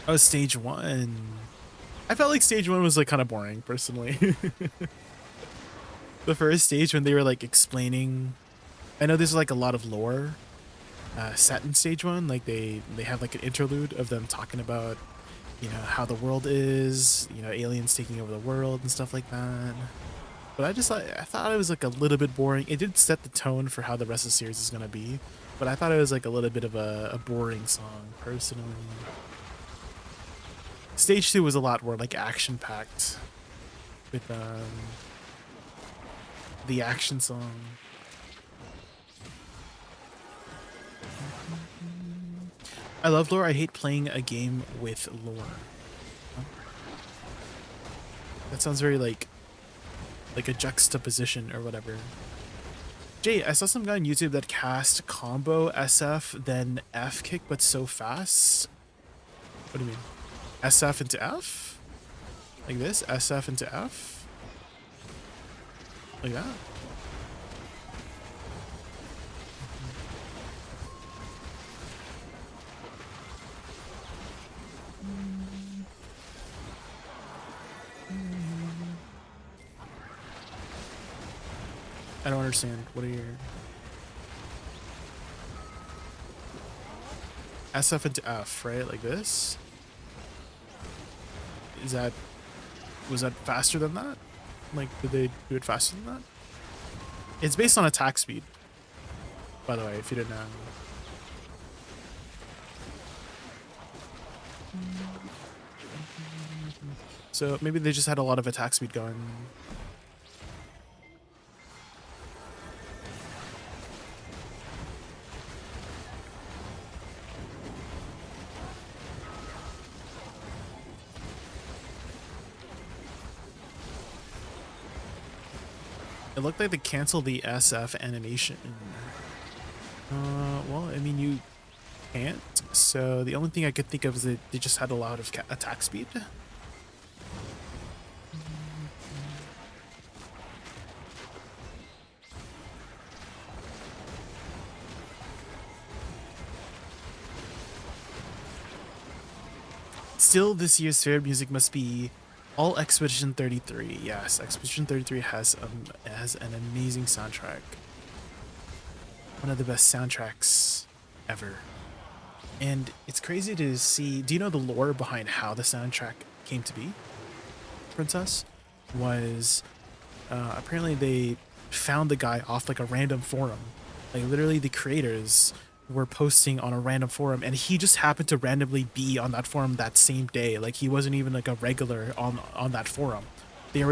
Oh, stage 1. I felt like stage 1 was like kind of boring, personally. The first stage when they were like explaining, I know there's like a lot of lore set in stage 1. Like they have like an interlude of them talking about, you know, how the world is, you know, aliens taking over the world and stuff like that. But I thought it was like a little bit boring. It did set the tone for how the rest of the series is gonna be, but I thought it was like a little bit of a boring song, personally. Stage 2 was a lot more like action packed with the action song. I love lore. I hate playing a game with lore. That sounds very like a juxtaposition or whatever. Jay, I saw some guy on YouTube that cast combo SF then F kick, but so fast. What do you mean? SF into F? Like this? SF into F? Like that? I don't understand. What are your... SF into F, right? Like this? Is that... Was that faster than that? Like, did they do it faster than that? It's based on attack speed, by the way, if you didn't know. So maybe they just had a lot of attack speed going. It looked like they canceled the SF animation. Well, I mean, you can't. So the only thing I could think of is that they just had a lot of attack speed. Still, this year's favorite music must be all Expedition 33. Yes, Expedition 33 has an amazing soundtrack. One of the best soundtracks ever. And it's crazy to see. Do you know the lore behind how the soundtrack came to be? Princess was apparently they found the guy off like a random forum. Like literally, the creators were posting on a random forum, and he just happened to randomly be on that forum that same day. Like he wasn't even like a regular on that forum. They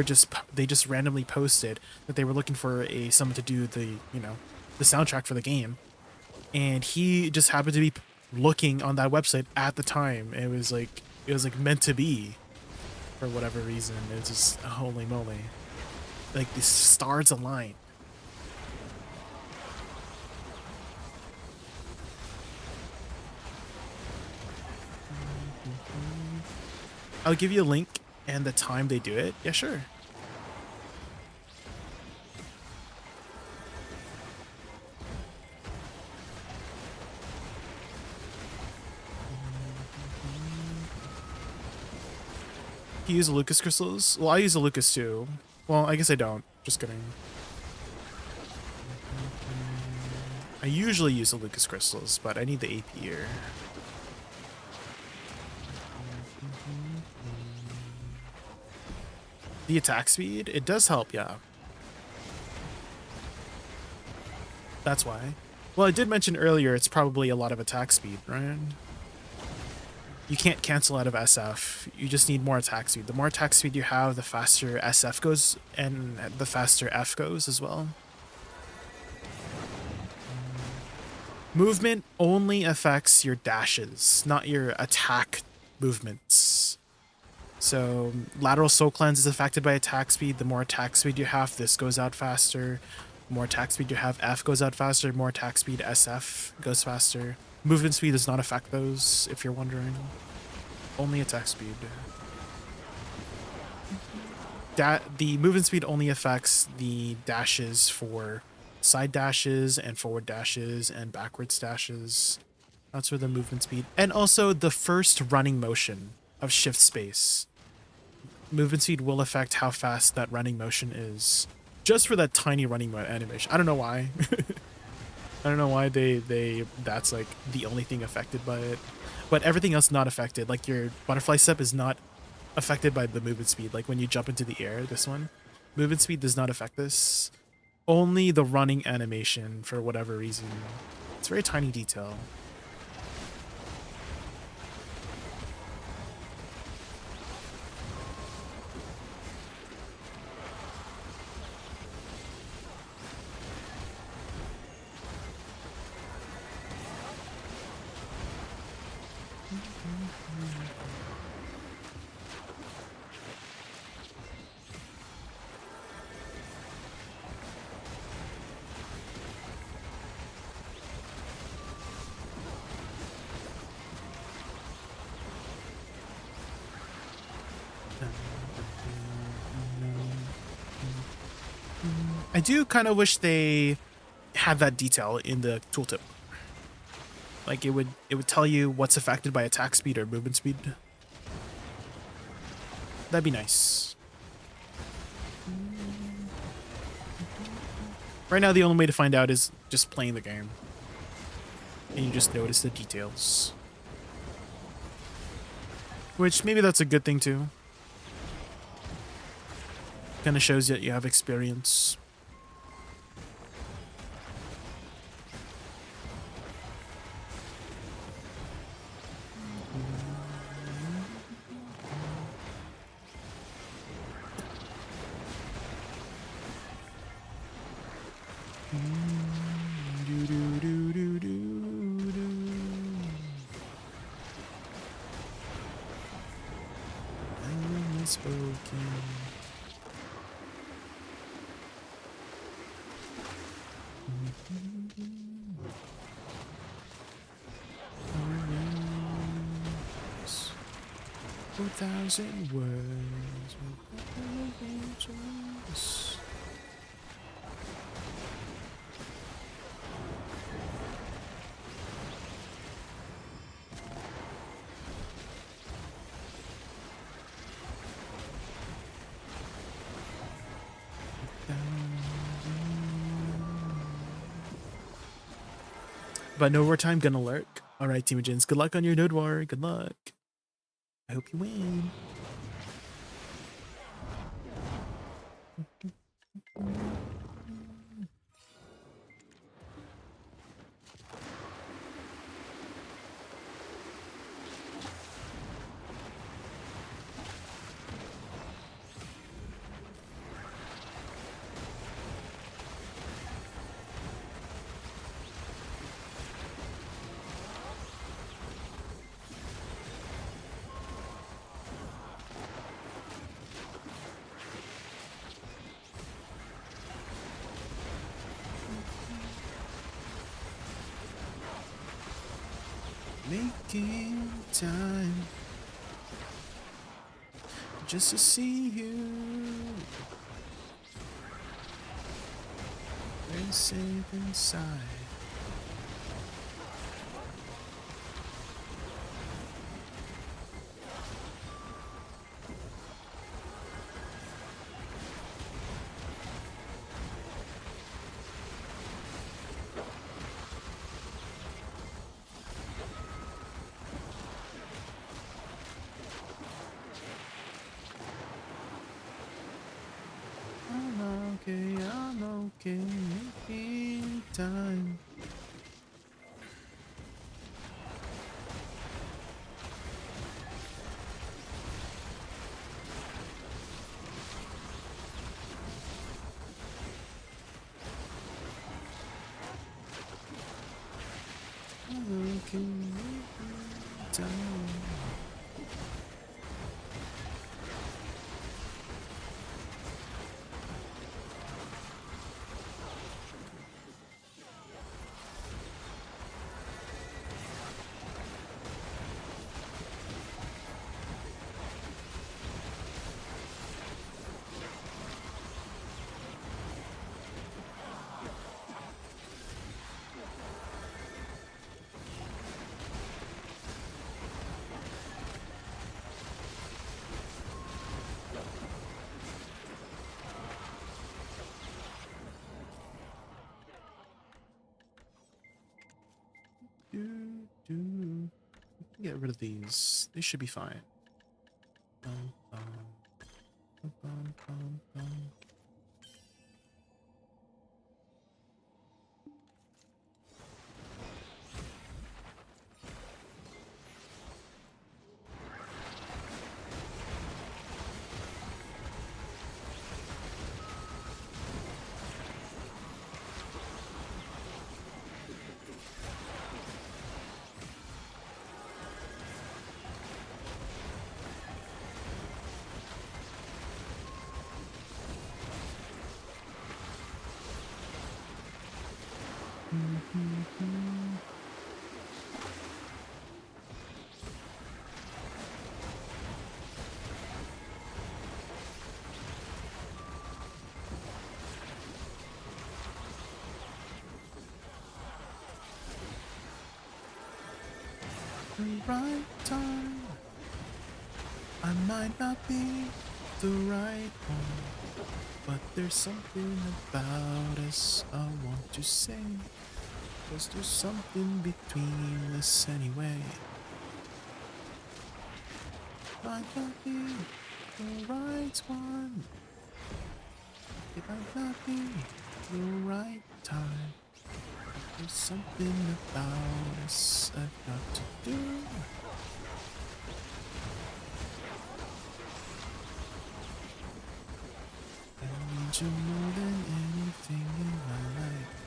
just randomly posted that they were looking for someone to do the the soundtrack for the game, and he just happened to be looking on that website at the time. It was like meant to be for whatever reason. It's just holy moly, like the stars align. I'll give you a link and the time they do it. Yeah, sure. You use Lucas crystals? Well, I use a Lucas too. Well, I guess I don't. Just kidding. I usually use the Lucas crystals, but I need the AP here. The attack speed? It does help, yeah. That's why. Well, I did mention earlier it's probably a lot of attack speed, right? You can't cancel out of SF. You just need more attack speed. The more attack speed you have, the faster SF goes, and the faster F goes as well. Movement only affects your dashes, not your attack movements. So lateral soul cleanse is affected by attack speed. The more attack speed you have, this goes out faster. The more attack speed you have, F goes out faster. The more attack speed, SF goes faster. Movement speed does not affect those, if you're wondering. Only attack speed. The movement speed only affects the dashes for side dashes and forward dashes and backwards dashes. That's for the movement speed. And also the first running motion of shift space. Movement speed will affect how fast that running motion is. Just for that tiny running animation. I don't know why. I don't know why that's like the only thing affected by it. But everything else not affected. Like your butterfly step is not affected by the movement speed. Like when you jump into the air, this one. Movement speed does not affect this. Only the running animation for whatever reason. It's a very tiny detail. I do kind of wish they had that detail in the tooltip. Like it would tell you what's affected by attack speed or movement speed. That'd be nice. Right now the only way to find out is just playing the game. And you just notice the details. Which maybe that's a good thing too. Kind of shows that you have experience. Thousand words. But no overtime gonna lurk. Alright, Team of Jins, good luck on your node war. Good luck. I hope you win. Making time just to see you and safe inside. I'm okay, making time. I'm okay, making time. Get rid of these. They should be fine. Bum, bum. The right time. I might not be the right one, but there's something about us I want to say. 'Cause there's something between us anyway. Might not be the right one. It might not be the right time. There's something about us I've got to do. I need you more than anything in my life.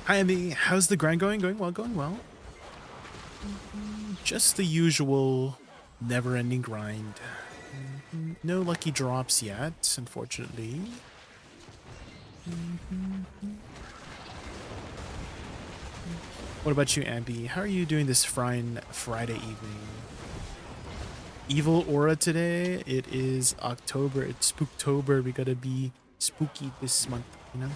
Hi, Emmy. How's the grind going? Going well, going well. Just the usual never-ending grind. No lucky drops yet, unfortunately. What about you, Ambi? How are you doing this Friday evening? Evil aura today. It is October. It's Spooktober. We gotta be spooky this month, you know?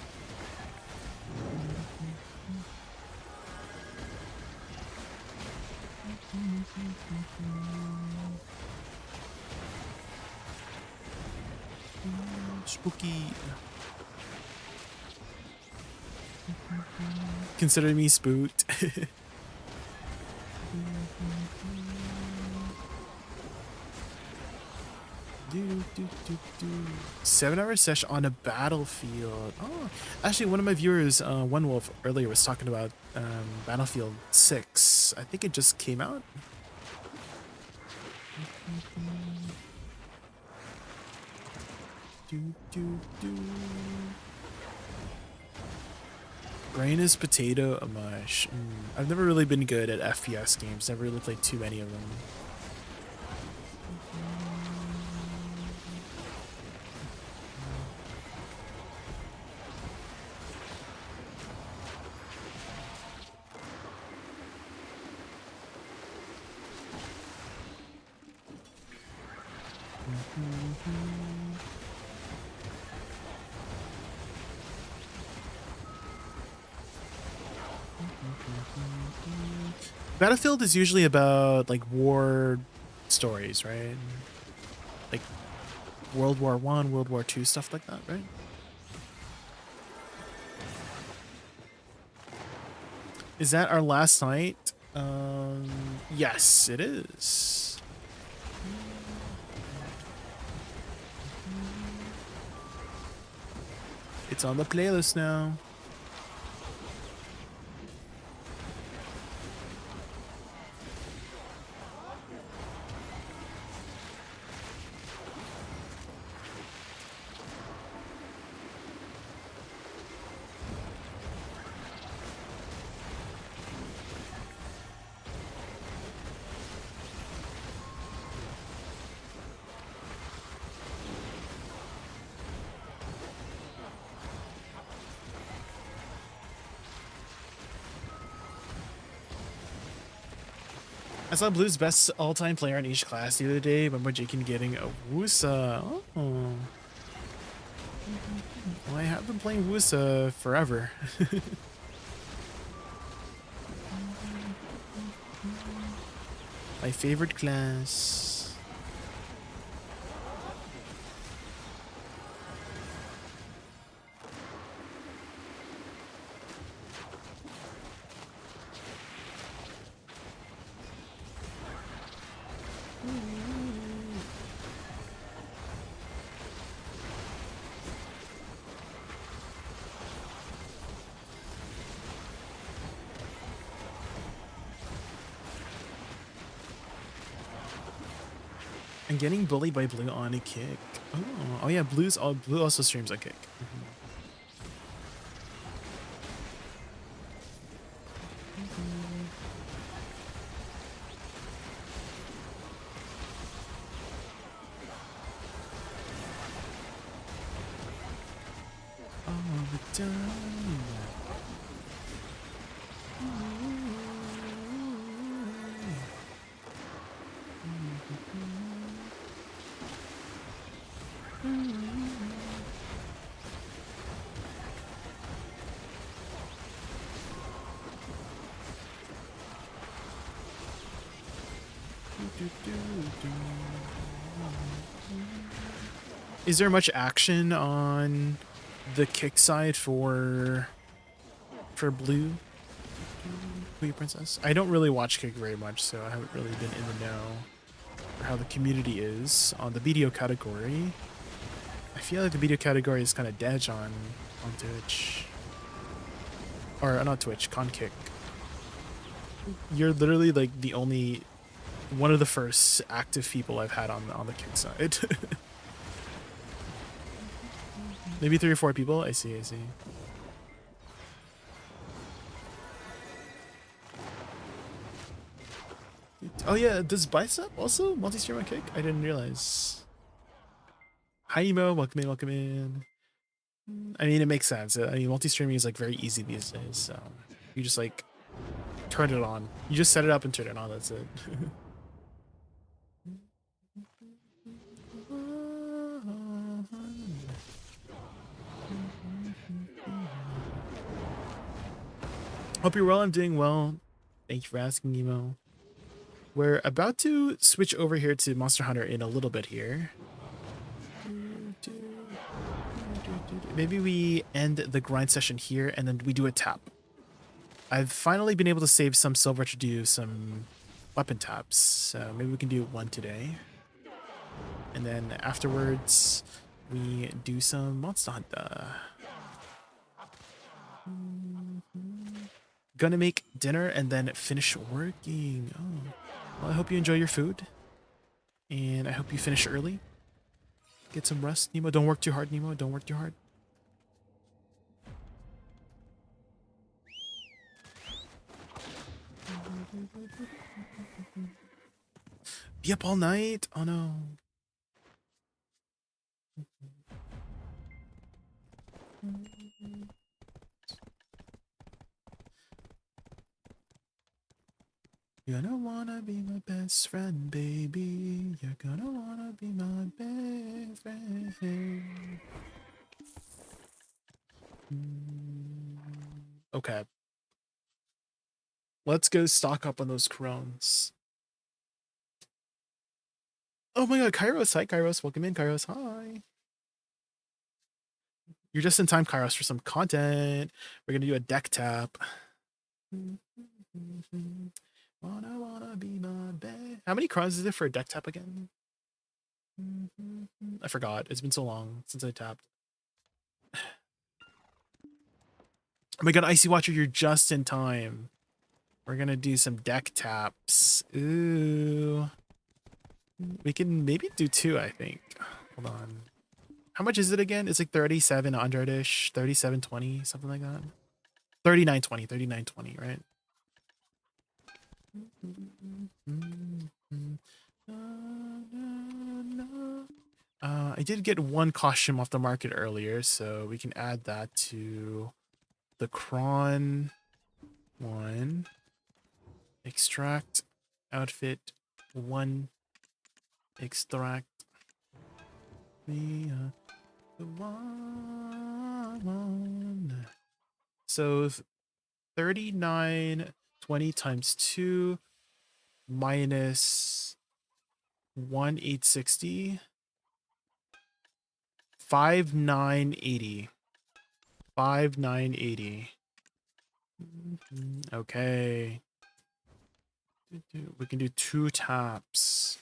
Spooky. Consider me spooked. 7-hour session on a battlefield. Oh, actually, one of my viewers, One Wolf, earlier was talking about Battlefield 6. I think it just came out. Brain is potato mush. I've never really been good at FPS games. Never really played too many of them. Battlefield is usually about like war stories, right? Like World War I, World War II, stuff like that, right? Is that our last night? Yes, it is. It's on the playlist now. I saw Blue's best all-time player in each class the other day. Remember Jakin getting a Woosa. Oh. Well, I have been playing Woosa forever. My favorite class. I'm getting bullied by Blue on a kick. Oh yeah, Blue also streams on kick. All the time. Is there much action on the kick side for Blue? Queen Princess? I don't really watch kick very much, so I haven't really been in the know for how the community is on the video category. I feel like the video category is kind of dead on Twitch. Or not Twitch, Kick. You're literally like the only one of the first active people I've had on the kick side. Maybe 3 or 4 people. I see. Oh yeah, does Bicep also multi-stream on kick? I didn't realize. Hi Emo, welcome in. I mean, it makes sense. I mean, multi-streaming is like very easy these days. So you just like turn it on. You just set it up and turn it on. That's it. Hope you're well. I'm doing well. Thank you for asking, Emo. We're about to switch over here to Monster Hunter in a little bit here. Maybe we end the grind session here and then we do a tap. I've finally been able to save some silver to do some weapon taps, so maybe we can do 1 today. And then afterwards, we do some Monster Hunter. Gonna make dinner and then finish working. Oh, well, I hope you enjoy your food. And I hope you finish early. Get some rest, Nemo. Don't work too hard, Nemo. Don't work too hard. Be up all night? Oh no. You're gonna wanna be my best friend, baby. You're gonna wanna be my best friend. Okay. Let's go stock up on those Corones. Oh my god, Kairos. Hi, Kairos. Welcome in, Kairos. Hi. You're just in time, Kairos, for some content. We're gonna do a deck tap. Wanna be my best. How many crowns is it for a deck tap again? I forgot. It's been so long since I tapped. Oh my god, Icy Watcher, you're just in time. We're gonna do some deck taps. Ooh. We can maybe do 2, I think. Hold on. How much is it again? It's like 3700-ish, 3720, something like that. 3920, right? I did get 1 costume off the market earlier, so we can add that to the Cron one. Extract outfit 1 extract. We are the one. So 3920 times 2 minus 1860. 5980. 5980. Okay. We can do 2 taps.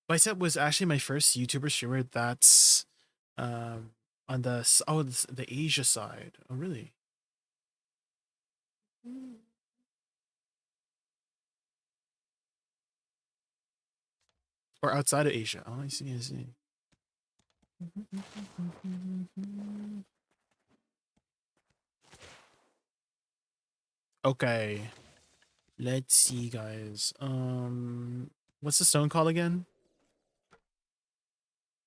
Bicep was actually my first YouTuber streamer that's on the Asia side. Oh, really? Or outside of Asia. Oh, I see, I see. Okay. Let's see, guys. What's the stone called again?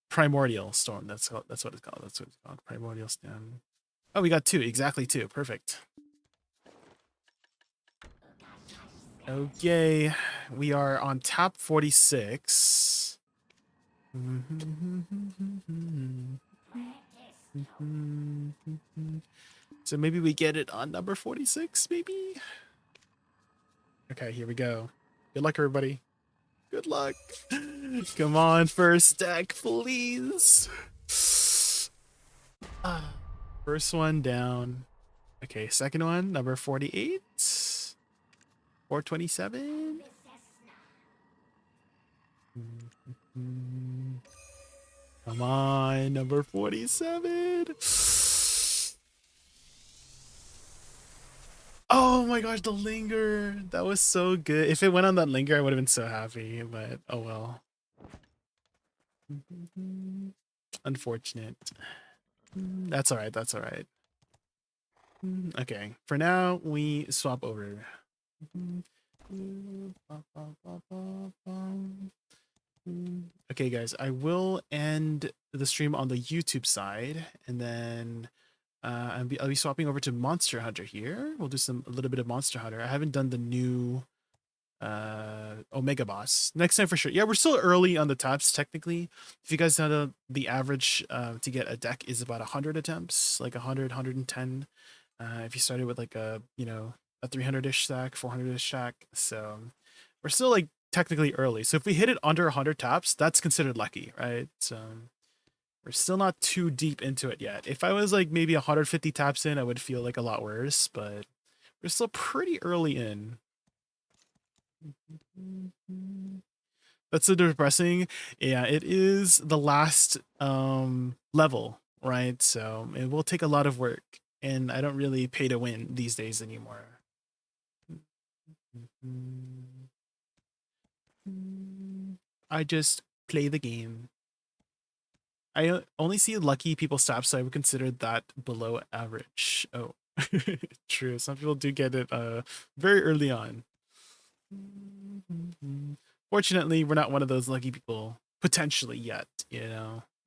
Primordial stone. That's what it's called. That's what it's called. Primordial stone. Oh, we got 2. Exactly 2. Perfect. Okay. We are on tap 46. So maybe we get it on number 46, maybe? Okay, here we go. Good luck, everybody. Good luck. Come on, first deck, please. First one down. Okay, second one, number 48. 427. Come on, number 47. Oh my gosh, the linger. That was so good. If it went on that linger, I would have been so happy, but oh well. Unfortunate. That's all right. That's all right. Okay, for now, we swap over. Okay, guys, I will end the stream on the YouTube side, and then I'll be swapping over to Monster Hunter here. We'll do a little bit of Monster Hunter. I haven't done the new Omega boss. Next time for sure. Yeah, we're still early on the taps technically. If you guys know, the average to get a deck is about 100 attempts, like 100, 110. If you started with like a 300-ish stack, 400-ish stack. So we're still like technically early. So if we hit it under 100 taps, that's considered lucky, right? So we're still not too deep into it yet. If I was like maybe 150 taps in, I would feel like a lot worse, but we're still pretty early in. That's so depressing. Yeah, it is the last level, right? So it will take a lot of work, and I don't really pay to win these days anymore. I just play the game. I only see lucky people's stats, so I would consider that below average. Oh, true. Some people do get it very early on. Fortunately, we're not one of those lucky people potentially yet,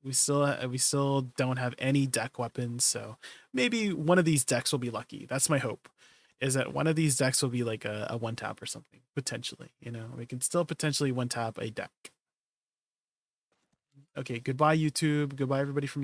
We still don't have any deck weapons, so maybe one of these decks will be lucky. That's my hope. Is that one of these decks will be like a one tap or something, potentially, We can still potentially one tap a deck. Okay, goodbye YouTube. Goodbye everybody from